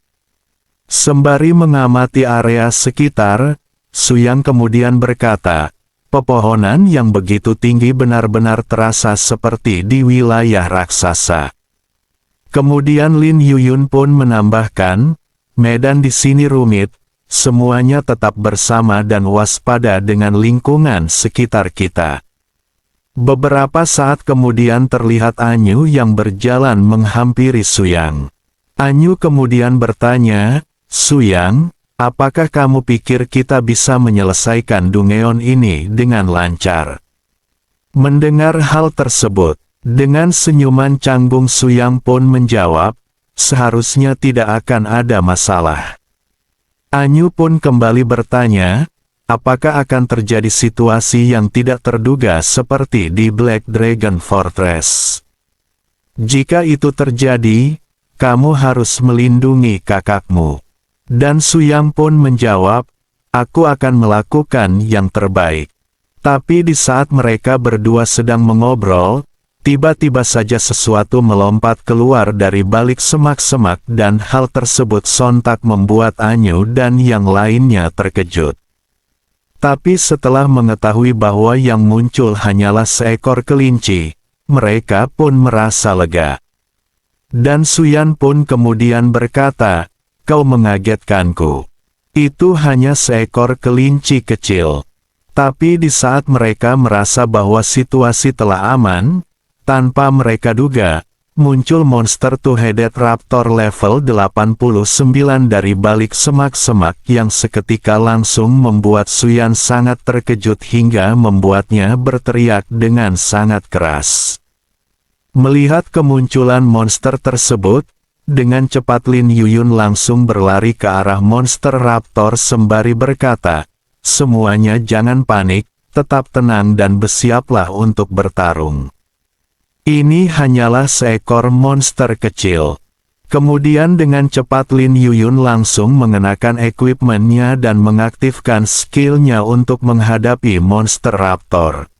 Sembari mengamati area sekitar, Suyang kemudian berkata, "Pepohonan yang begitu tinggi benar-benar terasa seperti di wilayah raksasa." Kemudian Lin Yuyun pun menambahkan, "Medan di sini rumit, semuanya tetap bersama dan waspada dengan lingkungan sekitar kita." Beberapa saat kemudian terlihat Anyu yang berjalan menghampiri Suyang. Anyu kemudian bertanya, "Suyang, apakah kamu pikir kita bisa menyelesaikan Dungeon ini dengan lancar?" Mendengar hal tersebut, dengan senyuman canggung Suyang pun menjawab, "Seharusnya tidak akan ada masalah." Anyu pun kembali bertanya, "Apakah akan terjadi situasi yang tidak terduga seperti di Black Dragon Fortress? Jika itu terjadi, kamu harus melindungi kakakmu." Dan Suyang pun menjawab, "Aku akan melakukan yang terbaik." Tapi di saat mereka berdua sedang mengobrol, tiba-tiba saja sesuatu melompat keluar dari balik semak-semak dan hal tersebut sontak membuat Anyu dan yang lainnya terkejut. Tapi setelah mengetahui bahwa yang muncul hanyalah seekor kelinci, mereka pun merasa lega. Dan Suyan pun kemudian berkata, "Kau mengagetkanku. Itu hanya seekor kelinci kecil." Tapi di saat mereka merasa bahwa situasi telah aman, tanpa mereka duga, muncul monster two-headed raptor level 89 dari balik semak-semak yang seketika langsung membuat Suyan sangat terkejut hingga membuatnya berteriak dengan sangat keras. Melihat kemunculan monster tersebut, dengan cepat Lin Yuyun langsung berlari ke arah monster raptor sembari berkata, "Semuanya jangan panik, tetap tenang dan bersiaplah untuk bertarung. Ini hanyalah seekor monster kecil." Kemudian dengan cepat Lin Yuyun langsung mengenakan equipmentnya dan mengaktifkan skillnya untuk menghadapi monster raptor.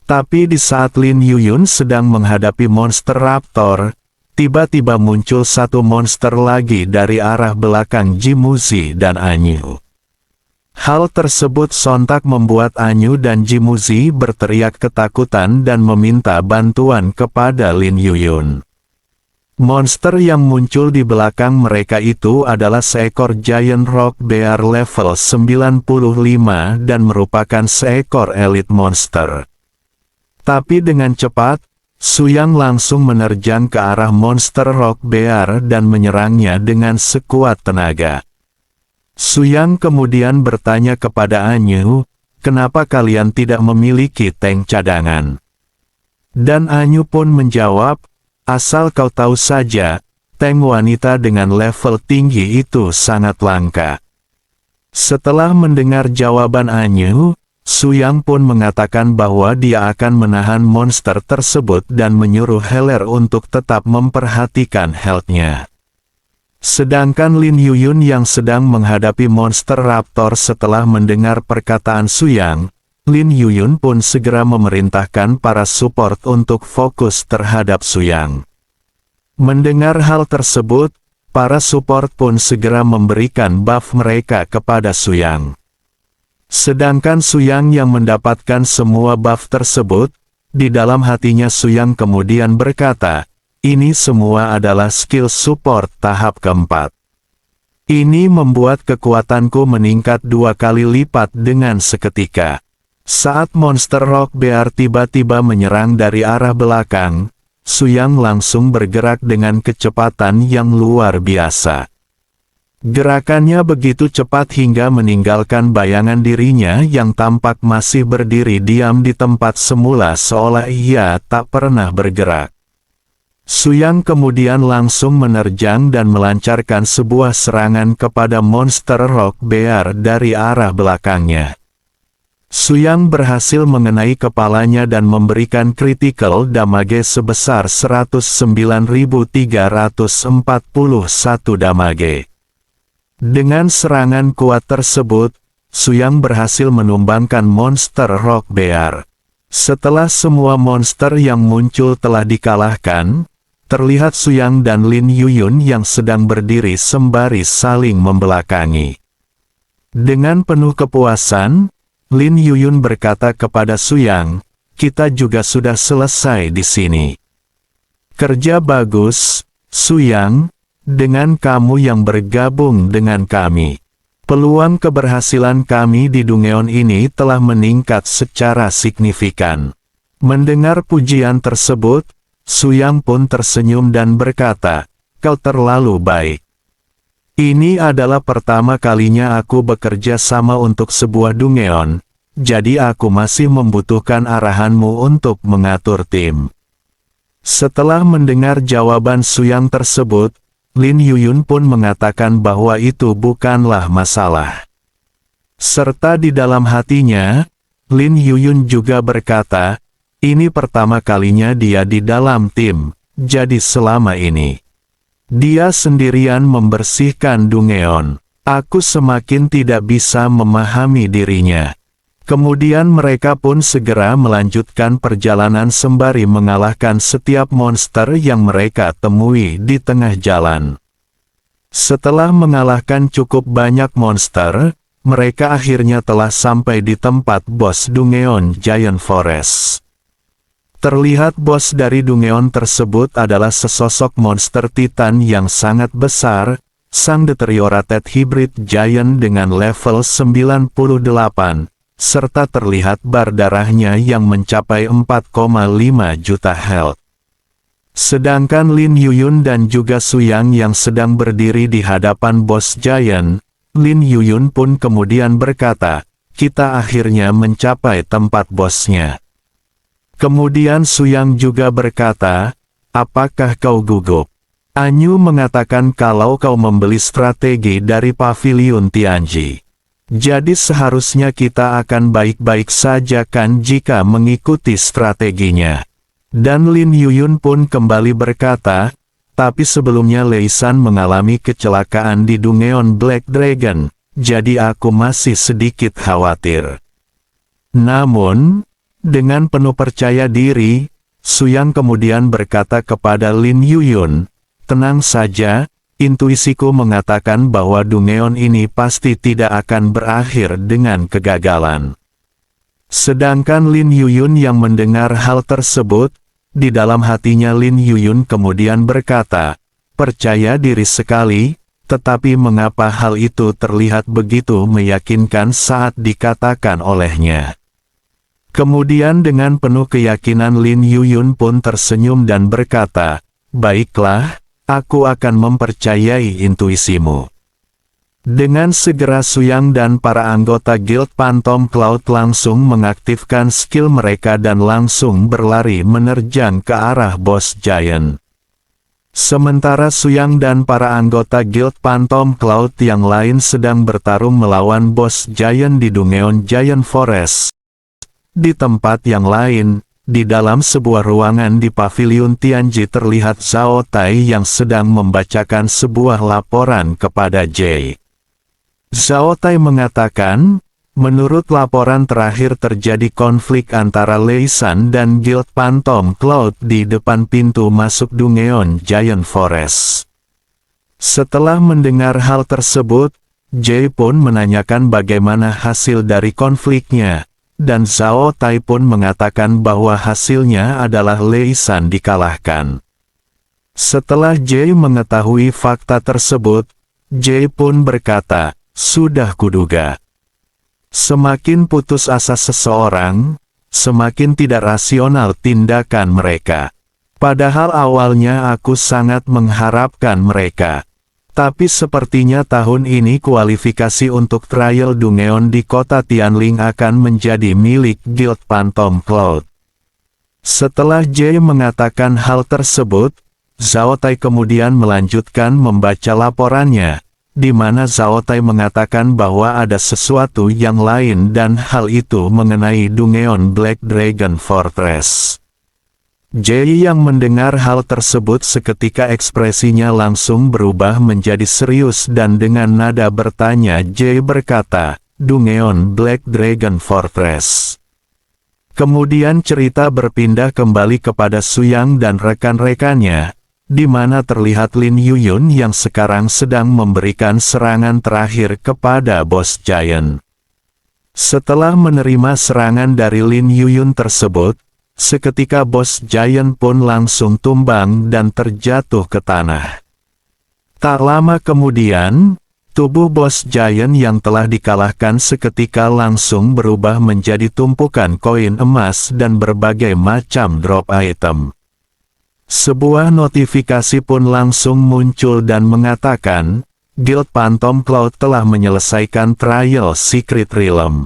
Tapi di saat Lin Yuyun sedang menghadapi monster raptor, tiba-tiba muncul satu monster lagi dari arah belakang Jimuzi dan Anyu. Hal tersebut sontak membuat Anyu dan Jimuzi berteriak ketakutan dan meminta bantuan kepada Lin Yuyun. Monster yang muncul di belakang mereka itu adalah seekor Giant Rock Bear level 95 dan merupakan seekor elite monster. Tapi dengan cepat, Suyang langsung menerjang ke arah monster Rock Bear dan menyerangnya dengan sekuat tenaga. Suyang kemudian bertanya kepada Anyu, "Kenapa kalian tidak memiliki tank cadangan?" Dan Anyu pun menjawab, "Asal kau tahu saja, tank wanita dengan level tinggi itu sangat langka." Setelah mendengar jawaban Anyu, Suyang pun mengatakan bahwa dia akan menahan monster tersebut dan menyuruh Heller untuk tetap memperhatikan health-nya. Sedangkan Lin Yuyun yang sedang menghadapi monster raptor setelah mendengar perkataan Suyang, Lin Yuyun pun segera memerintahkan para support untuk fokus terhadap Suyang. Mendengar hal tersebut, para support pun segera memberikan buff mereka kepada Suyang. Sedangkan Suyang yang mendapatkan semua buff tersebut, di dalam hatinya Suyang kemudian berkata, "Ini semua adalah skill support tahap keempat. Ini membuat kekuatanku meningkat 2 kali lipat dengan seketika." Saat monster Rock Bear tiba-tiba menyerang dari arah belakang, Suyang langsung bergerak dengan kecepatan yang luar biasa. Gerakannya begitu cepat hingga meninggalkan bayangan dirinya yang tampak masih berdiri diam di tempat semula seolah ia tak pernah bergerak. Suyang kemudian langsung menerjang dan melancarkan sebuah serangan kepada monster Rock Bear dari arah belakangnya. Suyang berhasil mengenai kepalanya dan memberikan critical damage sebesar 109.341 damage. Dengan serangan kuat tersebut, Suyang berhasil menumbangkan monster Rock Bear. Setelah semua monster yang muncul telah dikalahkan, terlihat Suyang dan Lin Yuyun yang sedang berdiri sembari saling membelakangi. Dengan penuh kepuasan, Lin Yuyun berkata kepada Suyang, "Kita juga sudah selesai di sini." "Kerja bagus, Suyang, dengan kamu yang bergabung dengan kami. Peluang keberhasilan kami di Dungeon ini telah meningkat secara signifikan." Mendengar pujian tersebut, Suyang pun tersenyum dan berkata, "Kau terlalu baik. Ini adalah pertama kalinya aku bekerja sama untuk sebuah Dungeon, jadi aku masih membutuhkan arahanmu untuk mengatur tim." Setelah mendengar jawaban Suyang tersebut, Lin Yuyun pun mengatakan bahwa itu bukanlah masalah. Serta di dalam hatinya, Lin Yuyun juga berkata, "Ini pertama kalinya dia di dalam tim, jadi selama ini dia sendirian membersihkan Dungeon. Aku semakin tidak bisa memahami dirinya." Kemudian mereka pun segera melanjutkan perjalanan sembari mengalahkan setiap monster yang mereka temui di tengah jalan. Setelah mengalahkan cukup banyak monster, mereka akhirnya telah sampai di tempat bos Dungeon Giant Forest. Terlihat bos dari Dungeon tersebut adalah sesosok monster Titan yang sangat besar, sang Deteriorated Hybrid Giant dengan level 98, serta terlihat bar darahnya yang mencapai 4,5 juta health. Sedangkan Lin Yuyun dan juga Suyang yang sedang berdiri di hadapan bos Giant, Lin Yuyun pun kemudian berkata, "Kita akhirnya mencapai tempat bosnya." Kemudian Suyang juga berkata, "Apakah kau gugup? Anyu mengatakan kalau kau membeli strategi dari Pavilion Tianji. Jadi seharusnya kita akan baik-baik saja kan jika mengikuti strateginya." Dan Lin Yuyun pun kembali berkata, "Tapi sebelumnya Lei San mengalami kecelakaan di Dungeon Black Dragon, jadi aku masih sedikit khawatir." Namun, dengan penuh percaya diri, Suyang kemudian berkata kepada Lin Yuyun, "Tenang saja, intuisiku mengatakan bahwa Dungeon ini pasti tidak akan berakhir dengan kegagalan. Sedangkan Lin Yuyun yang mendengar hal tersebut, di dalam hatinya Lin Yuyun kemudian berkata, percaya diri sekali, tetapi mengapa hal itu terlihat begitu meyakinkan saat dikatakan olehnya. Kemudian dengan penuh keyakinan Lin Yuyun pun tersenyum dan berkata, baiklah, aku akan mempercayai intuisimu. Dengan segera Suyang dan para anggota Guild Phantom Cloud langsung mengaktifkan skill mereka dan langsung berlari menerjang ke arah Boss Giant. Sementara Suyang dan para anggota Guild Phantom Cloud yang lain sedang bertarung melawan Boss Giant di Dungeon Giant Forest. Di tempat yang lain, di dalam sebuah ruangan di Pavilion Tianji terlihat Zhao Tai yang sedang membacakan sebuah laporan kepada Jay. Zhao Tai mengatakan, menurut laporan terakhir terjadi konflik antara Lei San dan Guild Phantom Cloud di depan pintu masuk Dungeon Giant Forest. Setelah mendengar hal tersebut, Jay pun menanyakan bagaimana hasil dari konfliknya, dan Zhao Tai pun mengatakan bahwa hasilnya adalah Lei San dikalahkan. Setelah Jay mengetahui fakta tersebut, Jay pun berkata, sudah kuduga. Semakin putus asa seseorang, semakin tidak rasional tindakan mereka. Padahal awalnya aku sangat mengharapkan mereka. Tapi sepertinya tahun ini kualifikasi untuk trial Dungeon di kota Tianling akan menjadi milik Guild Phantom Cloud. Setelah Jay mengatakan hal tersebut, Zhao Tai kemudian melanjutkan membaca laporannya, di mana Zhao Tai mengatakan bahwa ada sesuatu yang lain dan hal itu mengenai Dungeon Black Dragon Fortress. Jay yang mendengar hal tersebut seketika ekspresinya langsung berubah menjadi serius dan dengan nada bertanya Jay berkata, Dungeon Black Dragon Fortress. Kemudian cerita berpindah kembali kepada Suyang dan rekan-rekannya, di mana terlihat Lin Yuyun yang sekarang sedang memberikan serangan terakhir kepada Boss Giant. Setelah menerima serangan dari Lin Yuyun tersebut, seketika Boss Giant pun langsung tumbang dan terjatuh ke tanah. Tak lama kemudian, tubuh Boss Giant yang telah dikalahkan seketika langsung berubah menjadi tumpukan koin emas dan berbagai macam drop item. Sebuah notifikasi pun langsung muncul dan mengatakan, Guild Phantom Cloud telah menyelesaikan trial Secret Realm.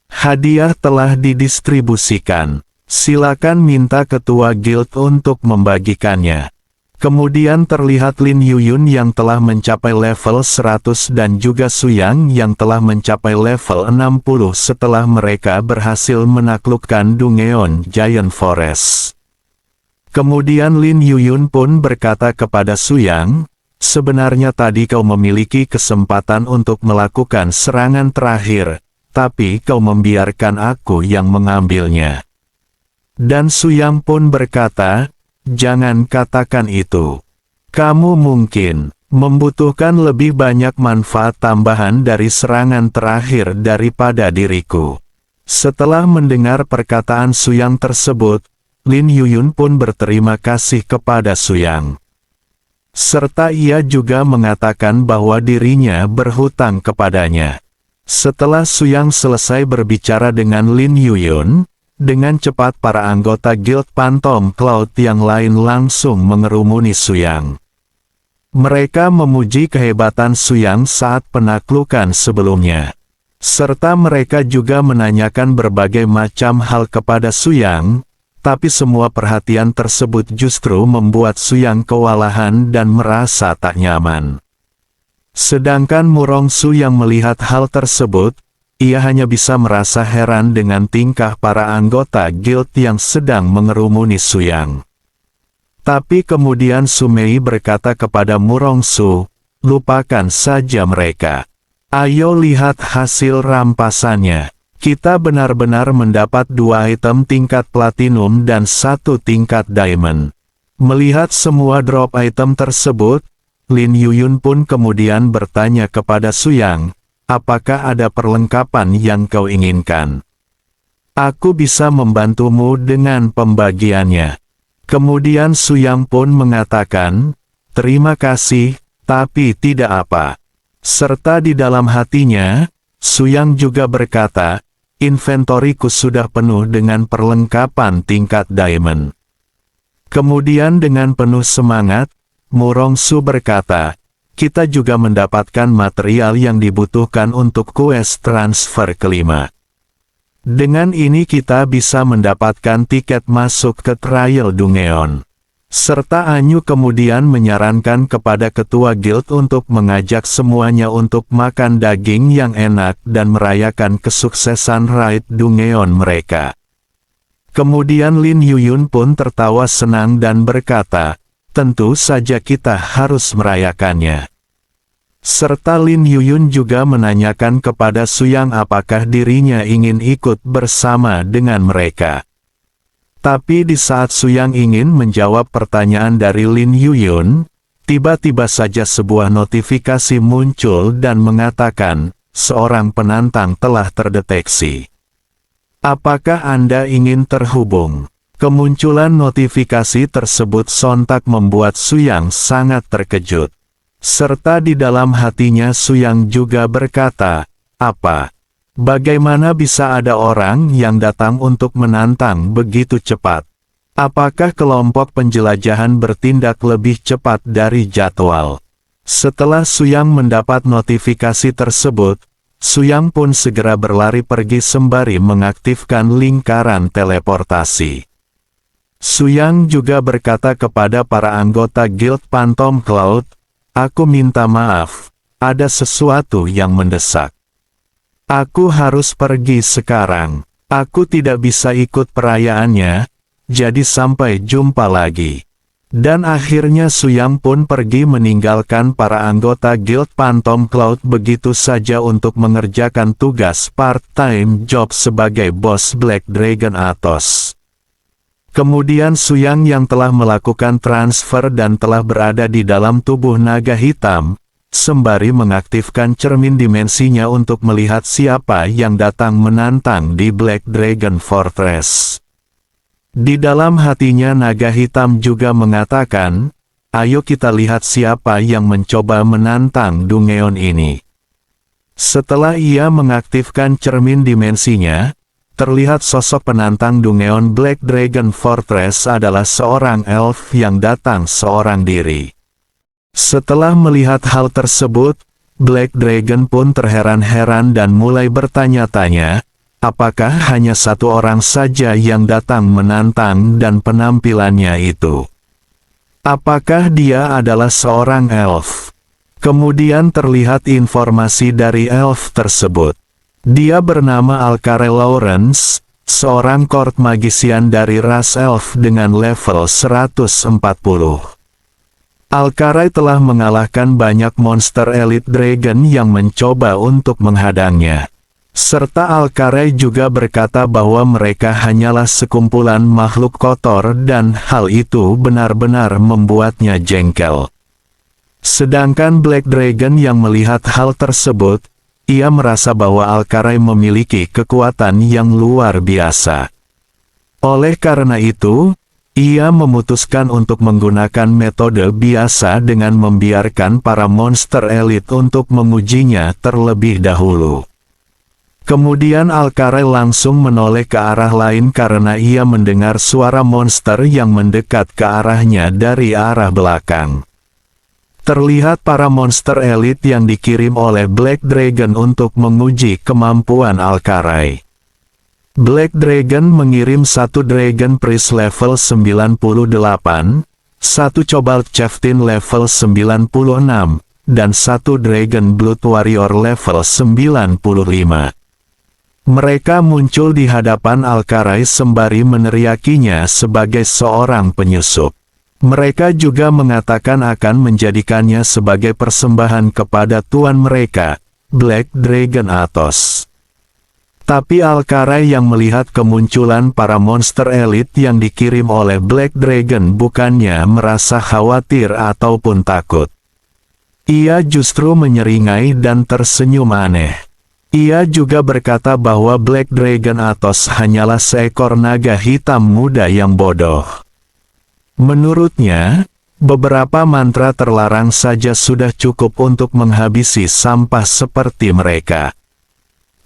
Hadiah telah didistribusikan. Silakan minta ketua guild untuk membagikannya. Kemudian terlihat Lin Yuyun yang telah mencapai level 100 dan juga Suyang yang telah mencapai level 60 setelah mereka berhasil menaklukkan Dungeon Giant Forest. Kemudian Lin Yuyun pun berkata kepada Suyang, sebenarnya tadi kau memiliki kesempatan untuk melakukan serangan terakhir, tapi kau membiarkan aku yang mengambilnya. Dan Suyang pun berkata, jangan katakan itu. Kamu mungkin membutuhkan lebih banyak manfaat tambahan dari serangan terakhir daripada diriku. Setelah mendengar perkataan Suyang tersebut, Lin Yuyun pun berterima kasih kepada Suyang. Serta ia juga mengatakan bahwa dirinya berhutang kepadanya. Setelah Suyang selesai berbicara dengan Lin Yuyun, dengan cepat para anggota Guild Phantom Cloud yang lain langsung mengerumuni Suyang. Mereka memuji kehebatan Suyang saat penaklukan sebelumnya. Serta mereka juga menanyakan berbagai macam hal kepada Suyang, tapi semua perhatian tersebut justru membuat Suyang kewalahan dan merasa tak nyaman. Sedangkan Murongsu yang melihat hal tersebut, ia hanya bisa merasa heran dengan tingkah para anggota guild yang sedang mengerumuni Suyang. Tapi kemudian Sumei berkata kepada Murongsu, lupakan saja mereka. Ayo lihat hasil rampasannya. Kita benar-benar mendapat 2 item tingkat platinum dan 1 tingkat diamond. Melihat semua drop item tersebut, Lin Yuyun pun kemudian bertanya kepada Suyang, apakah ada perlengkapan yang kau inginkan? Aku bisa membantumu dengan pembagiannya. Kemudian Suyang pun mengatakan, terima kasih, tapi tidak apa. Serta di dalam hatinya, Suyang juga berkata, inventoriku sudah penuh dengan perlengkapan tingkat diamond. Kemudian dengan penuh semangat, Murongsu berkata, kita juga mendapatkan material yang dibutuhkan untuk quest transfer kelima. Dengan ini kita bisa mendapatkan tiket masuk ke Trial Dungeon. Serta Anyu kemudian menyarankan kepada ketua guild untuk mengajak semuanya untuk makan daging yang enak dan merayakan kesuksesan raid Dungeon mereka. Kemudian Lin Yuyun pun tertawa senang dan berkata, tentu saja kita harus merayakannya. Serta Lin Yuyun juga menanyakan kepada Suyang apakah dirinya ingin ikut bersama dengan mereka. Tapi di saat Suyang ingin menjawab pertanyaan dari Lin Yuyun, tiba-tiba saja sebuah notifikasi muncul dan mengatakan, seorang penantang telah terdeteksi. Apakah Anda ingin terhubung? Kemunculan notifikasi tersebut sontak membuat Suyang sangat terkejut. Serta di dalam hatinya Suyang juga berkata, apa? Bagaimana bisa ada orang yang datang untuk menantang begitu cepat? Apakah kelompok penjelajahan bertindak lebih cepat dari jadwal? Setelah Suyang mendapat notifikasi tersebut, Suyang pun segera berlari pergi sembari mengaktifkan lingkaran teleportasi. Suyang juga berkata kepada para anggota Guild Phantom Cloud, aku minta maaf, ada sesuatu yang mendesak. Aku harus pergi sekarang. Aku tidak bisa ikut perayaannya, jadi sampai jumpa lagi. Dan akhirnya Suyang pun pergi meninggalkan para anggota Guild Phantom Cloud begitu saja untuk mengerjakan tugas part-time job sebagai bos Black Dragon Athos. Kemudian Suyang yang telah melakukan transfer dan telah berada di dalam tubuh naga hitam, sembari mengaktifkan cermin dimensinya untuk melihat siapa yang datang menantang di Black Dragon Fortress. Di dalam hatinya naga hitam juga mengatakan, ayo kita lihat siapa yang mencoba menantang Dungeon ini. Setelah ia mengaktifkan cermin dimensinya, terlihat sosok penantang Dungeon Black Dragon Fortress adalah seorang elf yang datang seorang diri. Setelah melihat hal tersebut, Black Dragon pun terheran-heran dan mulai bertanya-tanya, apakah hanya satu orang saja yang datang menantang dan penampilannya itu? Apakah dia adalah seorang elf? Kemudian terlihat informasi dari elf tersebut. Dia bernama Alkare Lawrence, seorang court magician dari ras elf dengan level 140. Alkare telah mengalahkan banyak monster elite dragon yang mencoba untuk menghadangnya. Serta Alkare juga berkata bahwa mereka hanyalah sekumpulan makhluk kotor dan hal itu benar-benar membuatnya jengkel. Sedangkan Black Dragon yang melihat hal tersebut, ia merasa bahwa Alkare memiliki kekuatan yang luar biasa. Oleh karena itu, ia memutuskan untuk menggunakan metode biasa dengan membiarkan para monster elit untuk mengujinya terlebih dahulu. Kemudian Alkare langsung menoleh ke arah lain karena ia mendengar suara monster yang mendekat ke arahnya dari arah belakang. Terlihat para monster elit yang dikirim oleh Black Dragon untuk menguji kemampuan Alkare. Black Dragon mengirim satu Dragon Priest level 98, satu Cobalt Chieftain level 96, dan satu Dragon Blood Warrior level 95. Mereka muncul di hadapan Alkare sembari meneriakinya sebagai seorang penyusup. Mereka juga mengatakan akan menjadikannya sebagai persembahan kepada tuan mereka, Black Dragon Athos. Tapi Alkare yang melihat kemunculan para monster elit yang dikirim oleh Black Dragon bukannya merasa khawatir ataupun takut. Ia justru menyeringai dan tersenyum aneh. Ia juga berkata bahwa Black Dragon Athos hanyalah seekor naga hitam muda yang bodoh. Menurutnya, beberapa mantra terlarang saja sudah cukup untuk menghabisi sampah seperti mereka.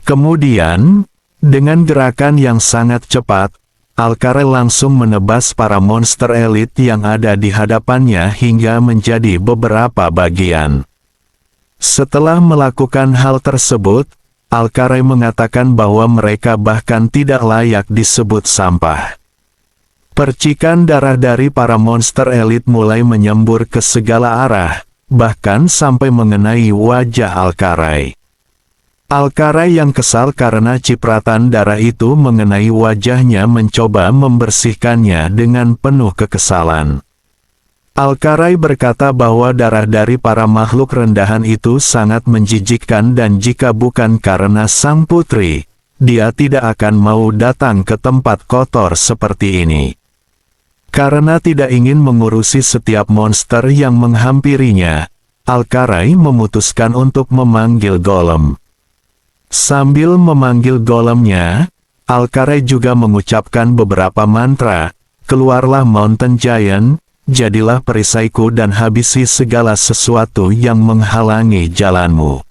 Kemudian, dengan gerakan yang sangat cepat, Alcarel langsung menebas para monster elit yang ada di hadapannya hingga menjadi beberapa bagian. Setelah melakukan hal tersebut, Alcarel mengatakan bahwa mereka bahkan tidak layak disebut sampah. Percikan darah dari para monster elit mulai menyembur ke segala arah, bahkan sampai mengenai wajah Alcarel. Alcarel yang kesal karena cipratan darah itu mengenai wajahnya mencoba membersihkannya dengan penuh kekesalan. Alcarel berkata bahwa darah dari para makhluk rendahan itu sangat menjijikkan dan jika bukan karena sang putri, dia tidak akan mau datang ke tempat kotor seperti ini. Karena tidak ingin mengurusi setiap monster yang menghampirinya, Alcarel memutuskan untuk memanggil golem. Sambil memanggil golemnya, Alcarel juga mengucapkan beberapa mantra, keluarlah Mountain Giant, jadilah perisaiku dan habisi segala sesuatu yang menghalangi jalanmu.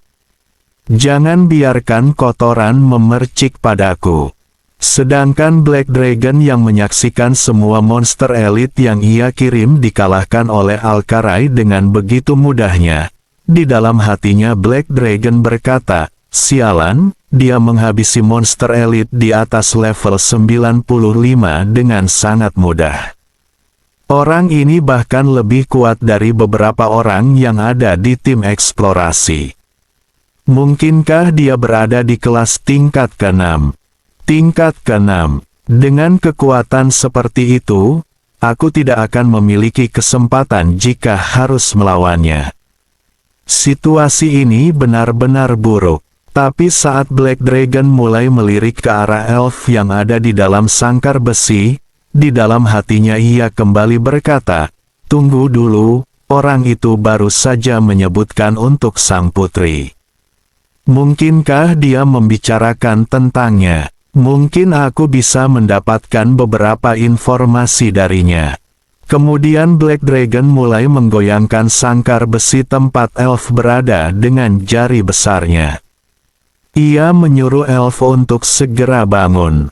Jangan biarkan kotoran memercik padaku. Sedangkan Black Dragon yang menyaksikan semua monster elit yang ia kirim dikalahkan oleh Alcarel dengan begitu mudahnya. Di dalam hatinya Black Dragon berkata, sialan, dia menghabisi monster elit di atas level 95 dengan sangat mudah. Orang ini bahkan lebih kuat dari beberapa orang yang ada di tim eksplorasi. Mungkinkah dia berada di kelas tingkat ke-6? Tingkat ke-6. Dengan kekuatan seperti itu, aku tidak akan memiliki kesempatan jika harus melawannya. Situasi ini benar-benar buruk. Tapi saat Black Dragon mulai melirik ke arah elf yang ada di dalam sangkar besi, di dalam hatinya ia kembali berkata, tunggu dulu, orang itu baru saja menyebutkan untuk sang putri. Mungkinkah dia membicarakan tentangnya? Mungkin aku bisa mendapatkan beberapa informasi darinya. Kemudian Black Dragon mulai menggoyangkan sangkar besi tempat elf berada dengan jari besarnya. Ia menyuruh elf untuk segera bangun.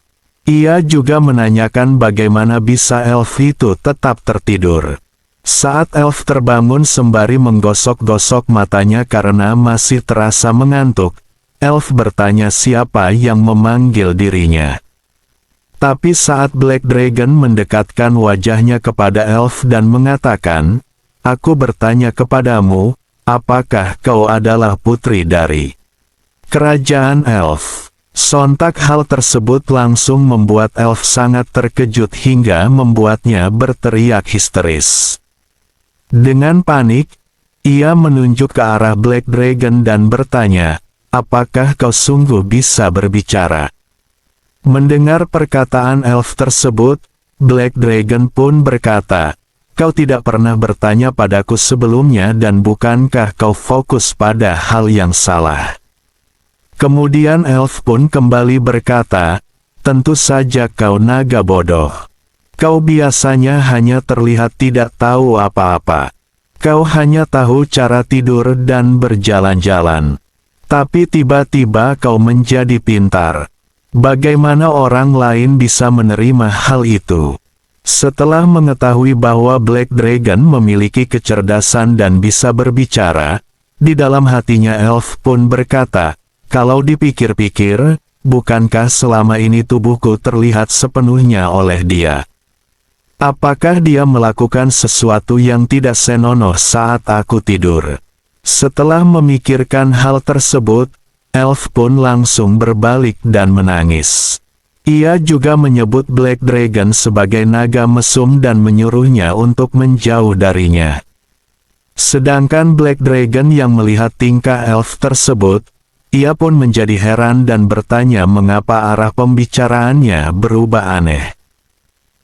Ia juga menanyakan bagaimana bisa elf itu tetap tertidur. Saat elf terbangun sembari menggosok-gosok matanya karena masih terasa mengantuk, elf bertanya siapa yang memanggil dirinya. Tapi saat Black Dragon mendekatkan wajahnya kepada elf dan mengatakan, aku bertanya kepadamu, apakah kau adalah putri dari kerajaan elf? Sontak hal tersebut langsung membuat elf sangat terkejut hingga membuatnya berteriak histeris. Dengan panik, ia menunjuk ke arah Black Dragon dan bertanya, apakah kau sungguh bisa berbicara? Mendengar perkataan elf tersebut, Black Dragon pun berkata, kau tidak pernah bertanya padaku sebelumnya dan bukankah kau fokus pada hal yang salah? Kemudian elf pun kembali berkata, tentu saja kau naga bodoh. Kau biasanya hanya terlihat tidak tahu apa-apa. Kau hanya tahu cara tidur dan berjalan-jalan. Tapi tiba-tiba kau menjadi pintar. Bagaimana orang lain bisa menerima hal itu? Setelah mengetahui bahwa Black Dragon memiliki kecerdasan dan bisa berbicara, di dalam hatinya elf pun berkata, kalau dipikir-pikir, bukankah selama ini tubuhku terlihat sepenuhnya oleh dia? Apakah dia melakukan sesuatu yang tidak senonoh saat aku tidur? Setelah memikirkan hal tersebut, elf pun langsung berbalik dan menangis. Ia juga menyebut Black Dragon sebagai naga mesum dan menyuruhnya untuk menjauh darinya. Sedangkan Black Dragon yang melihat tingkah elf tersebut, ia pun menjadi heran dan bertanya mengapa arah pembicaraannya berubah aneh.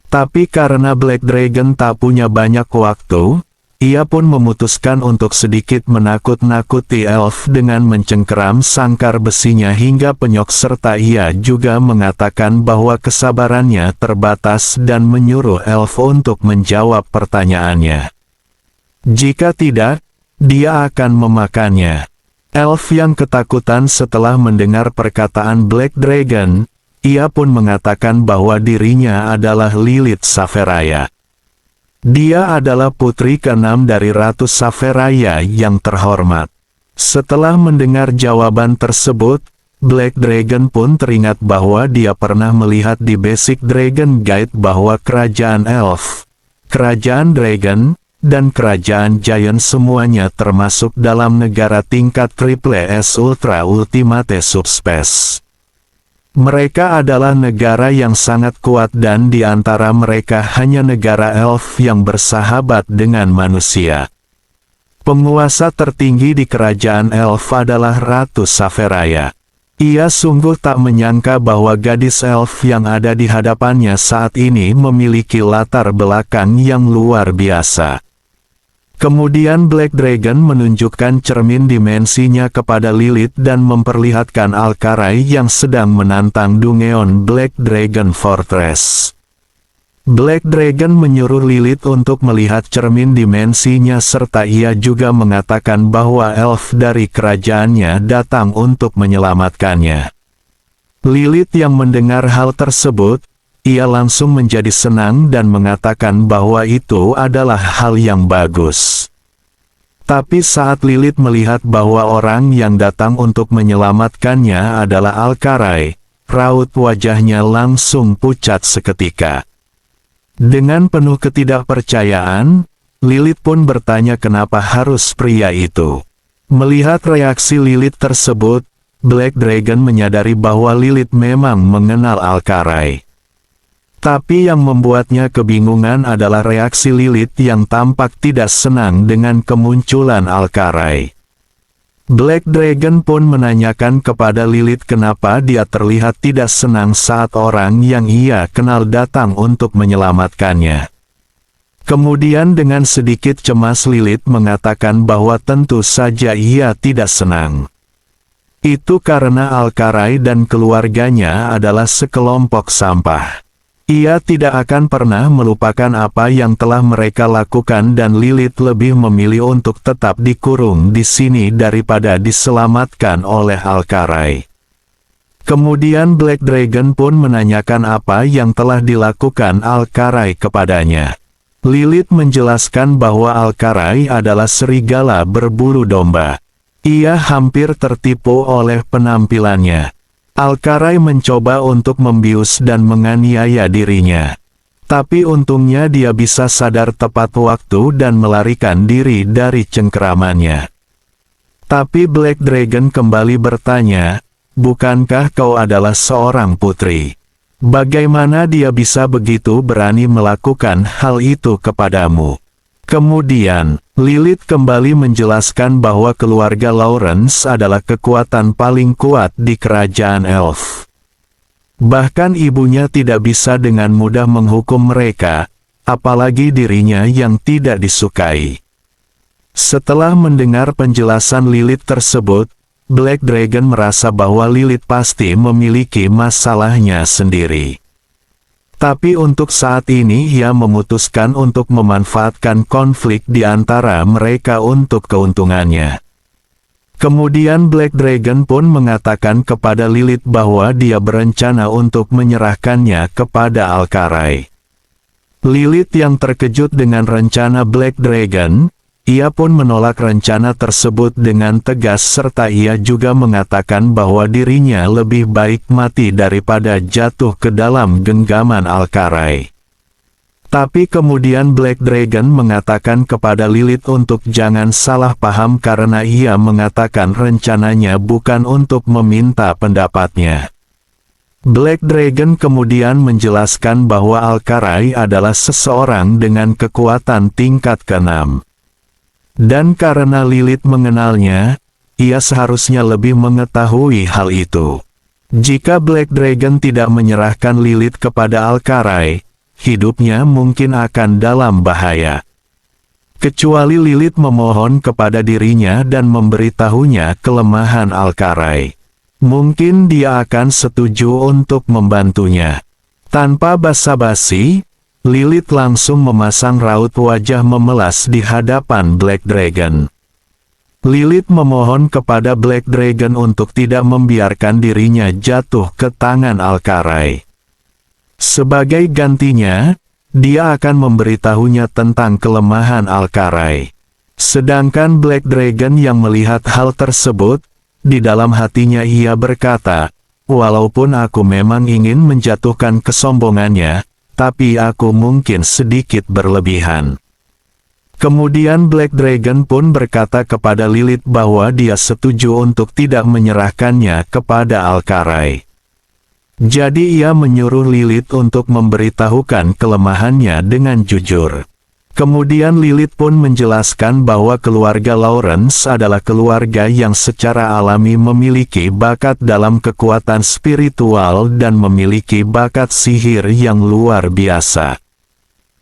Tapi karena Black Dragon tak punya banyak waktu, ia pun memutuskan untuk sedikit menakut-nakuti elf dengan mencengkeram sangkar besinya hingga penyok, serta ia juga mengatakan bahwa kesabarannya terbatas dan menyuruh elf untuk menjawab pertanyaannya. Jika tidak, dia akan memakannya. Elf yang ketakutan setelah mendengar perkataan Black Dragon, ia pun mengatakan bahwa dirinya adalah Lilith Saferaya. Dia adalah putri ke-6 dari Ratu Saferaya yang terhormat. Setelah mendengar jawaban tersebut, Black Dragon pun teringat bahwa dia pernah melihat di Basic Dragon Guide bahwa kerajaan elf, kerajaan dragon, dan kerajaan giant semuanya termasuk dalam negara tingkat Triple S Ultra Ultimate Subspace. Mereka adalah negara yang sangat kuat dan di antara mereka hanya negara elf yang bersahabat dengan manusia. Penguasa tertinggi di kerajaan elf adalah Ratu Saferaya. Ia sungguh tak menyangka bahwa gadis elf yang ada di hadapannya saat ini memiliki latar belakang yang luar biasa. Kemudian Black Dragon menunjukkan cermin dimensinya kepada Lilith dan memperlihatkan Alcarai yang sedang menantang Dungeon Black Dragon Fortress. Black Dragon menyuruh Lilith untuk melihat cermin dimensinya serta ia juga mengatakan bahwa elf dari kerajaannya datang untuk menyelamatkannya. Lilith yang mendengar hal tersebut, ia langsung menjadi senang dan mengatakan bahwa itu adalah hal yang bagus. Tapi saat Lilith melihat bahwa orang yang datang untuk menyelamatkannya adalah Alcarai, raut wajahnya langsung pucat seketika. Dengan penuh ketidakpercayaan, Lilith pun bertanya kenapa harus pria itu. Melihat reaksi Lilith tersebut, Black Dragon menyadari bahwa Lilith memang mengenal Alcarai. Tapi yang membuatnya kebingungan adalah reaksi Lilith yang tampak tidak senang dengan kemunculan Alcarai. Black Dragon pun menanyakan kepada Lilith kenapa dia terlihat tidak senang saat orang yang ia kenal datang untuk menyelamatkannya. Kemudian dengan sedikit cemas Lilith mengatakan bahwa tentu saja ia tidak senang. Itu karena Alcarai dan keluarganya adalah sekelompok sampah. Ia tidak akan pernah melupakan apa yang telah mereka lakukan dan Lilith lebih memilih untuk tetap dikurung di sini daripada diselamatkan oleh Alcarai. Kemudian Black Dragon pun menanyakan apa yang telah dilakukan Alcarai kepadanya. Lilith menjelaskan bahwa Alcarai adalah serigala berbulu domba. Ia hampir tertipu oleh penampilannya. Alcarai mencoba untuk membius dan menganiaya dirinya. Tapi untungnya dia bisa sadar tepat waktu dan melarikan diri dari cengkeramannya. Tapi Black Dragon kembali bertanya, bukankah kau adalah seorang putri? Bagaimana dia bisa begitu berani melakukan hal itu kepadamu? Kemudian, Lilith kembali menjelaskan bahwa keluarga Lawrence adalah kekuatan paling kuat di kerajaan elf. Bahkan ibunya tidak bisa dengan mudah menghukum mereka, apalagi dirinya yang tidak disukai. Setelah mendengar penjelasan Lilith tersebut, Black Dragon merasa bahwa Lilith pasti memiliki masalahnya sendiri. Tapi untuk saat ini ia memutuskan untuk memanfaatkan konflik di antara mereka untuk keuntungannya. Kemudian Black Dragon pun mengatakan kepada Lilith bahwa dia berencana untuk menyerahkannya kepada Alcarai. Lilith yang terkejut dengan rencana Black Dragon, ia pun menolak rencana tersebut dengan tegas serta ia juga mengatakan bahwa dirinya lebih baik mati daripada jatuh ke dalam genggaman Alcarai. Tapi kemudian Black Dragon mengatakan kepada Lilith untuk jangan salah paham karena ia mengatakan rencananya bukan untuk meminta pendapatnya. Black Dragon kemudian menjelaskan bahwa Alcarai adalah seseorang dengan kekuatan tingkat ke-6. Dan karena Lilith mengenalnya, ia seharusnya lebih mengetahui hal itu. Jika Black Dragon tidak menyerahkan Lilith kepada Alcarai, hidupnya mungkin akan dalam bahaya. kecuali Lilith memohon kepada dirinya dan memberitahunya kelemahan Alkarai. Mungkin dia akan setuju untuk membantunya. Tanpa basa-basi, Lilith langsung memasang raut wajah memelas di hadapan Black Dragon. Lilith memohon kepada Black Dragon untuk tidak membiarkan dirinya jatuh ke tangan Alkarai. Sebagai gantinya, dia akan memberitahunya tentang kelemahan Alkarai. Sedangkan Black Dragon yang melihat hal tersebut, di dalam hatinya ia berkata, "Walaupun aku memang ingin menjatuhkan kesombongannya, tapi aku mungkin sedikit berlebihan." Kemudian Black Dragon pun berkata kepada Lilith bahwa dia setuju untuk tidak menyerahkannya kepada Alkarai. Jadi ia menyuruh Lilith untuk memberitahukan kelemahannya dengan jujur. Kemudian Lilith pun menjelaskan bahwa keluarga Lawrence adalah keluarga yang secara alami memiliki bakat dalam kekuatan spiritual dan memiliki bakat sihir yang luar biasa.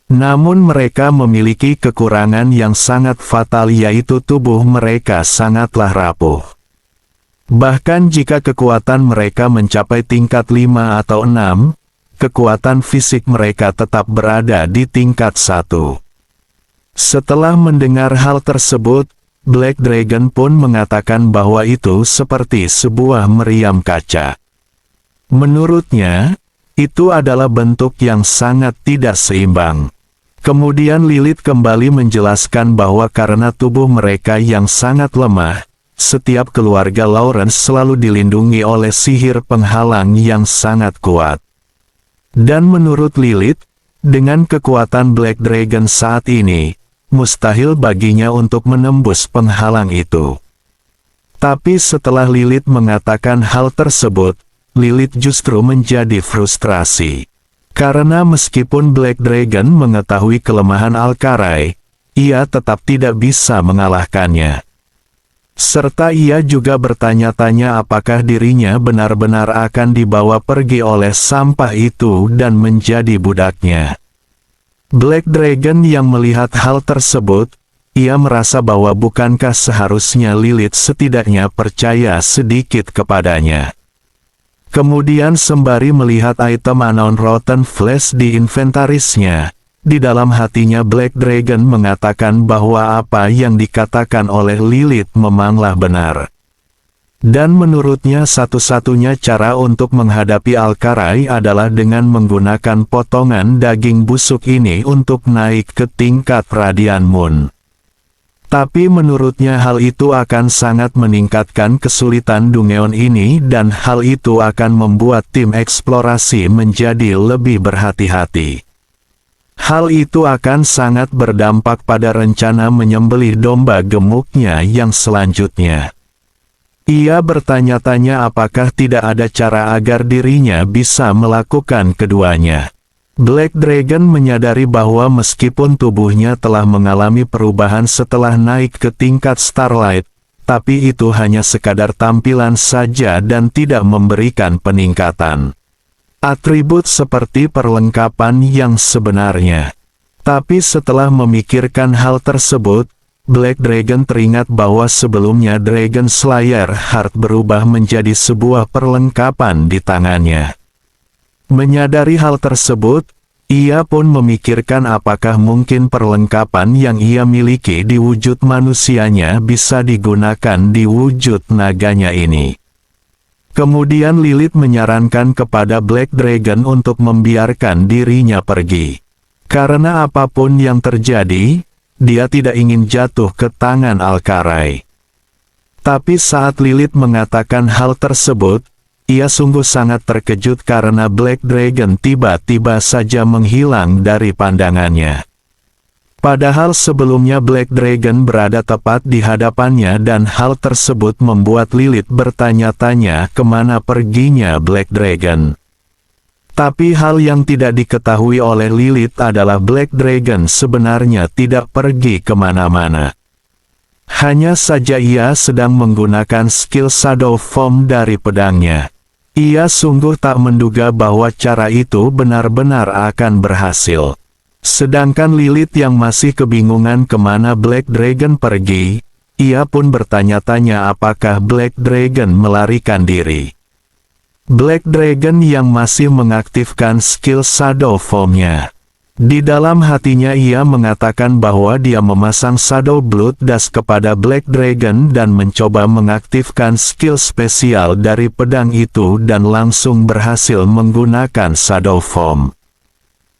Namun mereka memiliki kekurangan yang sangat fatal, yaitu tubuh mereka sangatlah rapuh. Bahkan jika kekuatan mereka mencapai tingkat 5 atau 6, kekuatan fisik mereka tetap berada di tingkat 1. Setelah mendengar hal tersebut, Black Dragon pun mengatakan bahwa itu seperti sebuah meriam kaca. Menurutnya, itu adalah bentuk yang sangat tidak seimbang. Kemudian Lilith kembali menjelaskan bahwa karena tubuh mereka yang sangat lemah, setiap keluarga Lawrence selalu dilindungi oleh sihir penghalang yang sangat kuat. Dan menurut Lilith, dengan kekuatan Black Dragon saat ini, mustahil baginya untuk menembus penghalang itu. Tapi setelah Lilith mengatakan hal tersebut, Lilith justru menjadi frustrasi. Karena meskipun Black Dragon mengetahui kelemahan Alkarai, ia tetap tidak bisa mengalahkannya. Serta ia juga bertanya-tanya apakah dirinya benar-benar akan dibawa pergi oleh sampah itu dan menjadi budaknya. Black Dragon yang melihat hal tersebut, ia merasa bahwa bukankah seharusnya Lilith setidaknya percaya sedikit kepadanya. Kemudian sembari melihat item Unknown Rotten Flesh di inventarisnya, di dalam hatinya Black Dragon mengatakan bahwa apa yang dikatakan oleh Lilith memanglah benar. Dan menurutnya satu-satunya cara untuk menghadapi Alkarai adalah dengan menggunakan potongan daging busuk ini untuk naik ke tingkat Radiant Moon. Tapi menurutnya hal itu akan sangat meningkatkan kesulitan Dungeon ini dan hal itu akan membuat tim eksplorasi menjadi lebih berhati-hati. Hal itu akan sangat berdampak pada rencana menyembelih domba gemuknya yang selanjutnya. Ia bertanya-tanya apakah tidak ada cara agar dirinya bisa melakukan keduanya. Black Dragon menyadari bahwa meskipun tubuhnya telah mengalami perubahan setelah naik ke tingkat Starlight, tapi itu hanya sekadar tampilan saja dan tidak memberikan peningkatan atribut seperti perlengkapan yang sebenarnya. Tapi setelah memikirkan hal tersebut, Black Dragon teringat bahwa sebelumnya Dragon Slayer Heart berubah menjadi sebuah perlengkapan di tangannya. Menyadari hal tersebut, ia pun memikirkan apakah mungkin perlengkapan yang ia miliki di wujud manusianya bisa digunakan di wujud naganya ini. Kemudian Lilith menyarankan kepada Black Dragon untuk membiarkan dirinya pergi. Karena apapun yang terjadi, dia tidak ingin jatuh ke tangan Alkarai. Tapi saat Lilith mengatakan hal tersebut, ia sungguh sangat terkejut karena Black Dragon tiba-tiba saja menghilang dari pandangannya. Padahal sebelumnya Black Dragon berada tepat di hadapannya dan hal tersebut membuat Lilith bertanya-tanya kemana perginya Black Dragon. Tapi hal yang tidak diketahui oleh Lilith adalah Black Dragon sebenarnya tidak pergi kemana-mana. Hanya saja ia sedang menggunakan skill Shadow Form dari pedangnya. Ia sungguh tak menduga bahwa cara itu benar-benar akan berhasil. Sedangkan Lilith yang masih kebingungan kemana Black Dragon pergi, ia pun bertanya-tanya apakah Black Dragon melarikan diri. Black Dragon yang masih mengaktifkan skill Shadow Form-nya. Di dalam hatinya ia mengatakan bahwa dia memasang Shadow Blood Dust kepada Black Dragon dan mencoba mengaktifkan skill spesial dari pedang itu dan langsung berhasil menggunakan Shadow Form.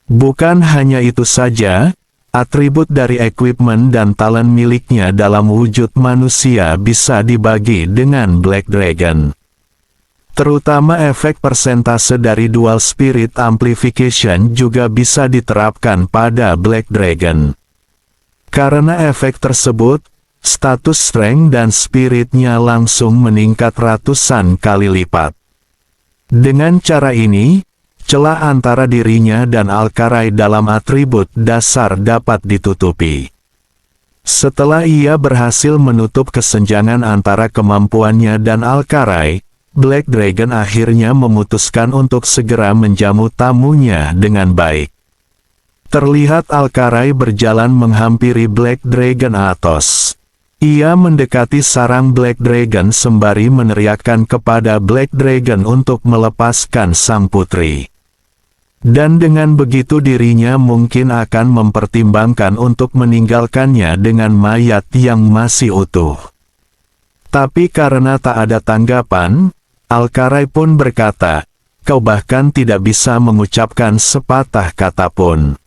Bukan hanya itu saja, atribut dari equipment dan talent miliknya dalam wujud manusia bisa dibagi dengan Black Dragon. Terutama efek persentase dari Dual Spirit Amplification juga bisa diterapkan pada Black Dragon. Karena efek tersebut, status strength dan spiritnya langsung meningkat ratusan kali lipat. Dengan cara ini, celah antara dirinya dan Alcarai dalam atribut dasar dapat ditutupi. Setelah ia berhasil menutup kesenjangan antara kemampuannya dan Alcarai, Black Dragon akhirnya memutuskan untuk segera menjamu tamunya dengan baik. Terlihat Alcarai berjalan menghampiri Black Dragon Athos. Ia mendekati sarang Black Dragon sembari meneriakkan kepada Black Dragon untuk melepaskan sang putri. Dan dengan begitu dirinya mungkin akan mempertimbangkan untuk meninggalkannya dengan mayat yang masih utuh. Tapi karena tak ada tanggapan, Alcarai pun berkata, "Kau bahkan tidak bisa mengucapkan sepatah kata pun.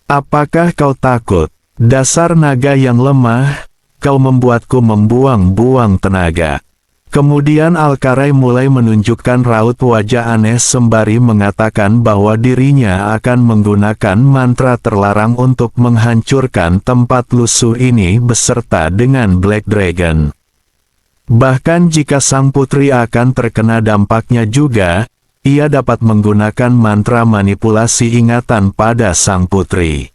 Apakah kau takut? Dasar naga yang lemah, kau membuatku membuang-buang tenaga." Kemudian Alcarai mulai menunjukkan raut wajah aneh sembari mengatakan bahwa dirinya akan menggunakan mantra terlarang untuk menghancurkan tempat lusuh ini beserta dengan Black Dragon. Bahkan jika sang putri akan terkena dampaknya juga, ia dapat menggunakan mantra manipulasi ingatan pada sang putri.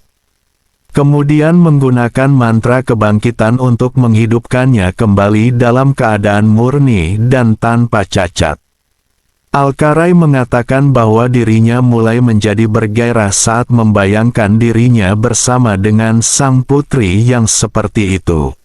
Kemudian menggunakan mantra kebangkitan untuk menghidupkannya kembali dalam keadaan murni dan tanpa cacat. Alcarai mengatakan bahwa dirinya mulai menjadi bergairah saat membayangkan dirinya bersama dengan sang putri yang seperti itu.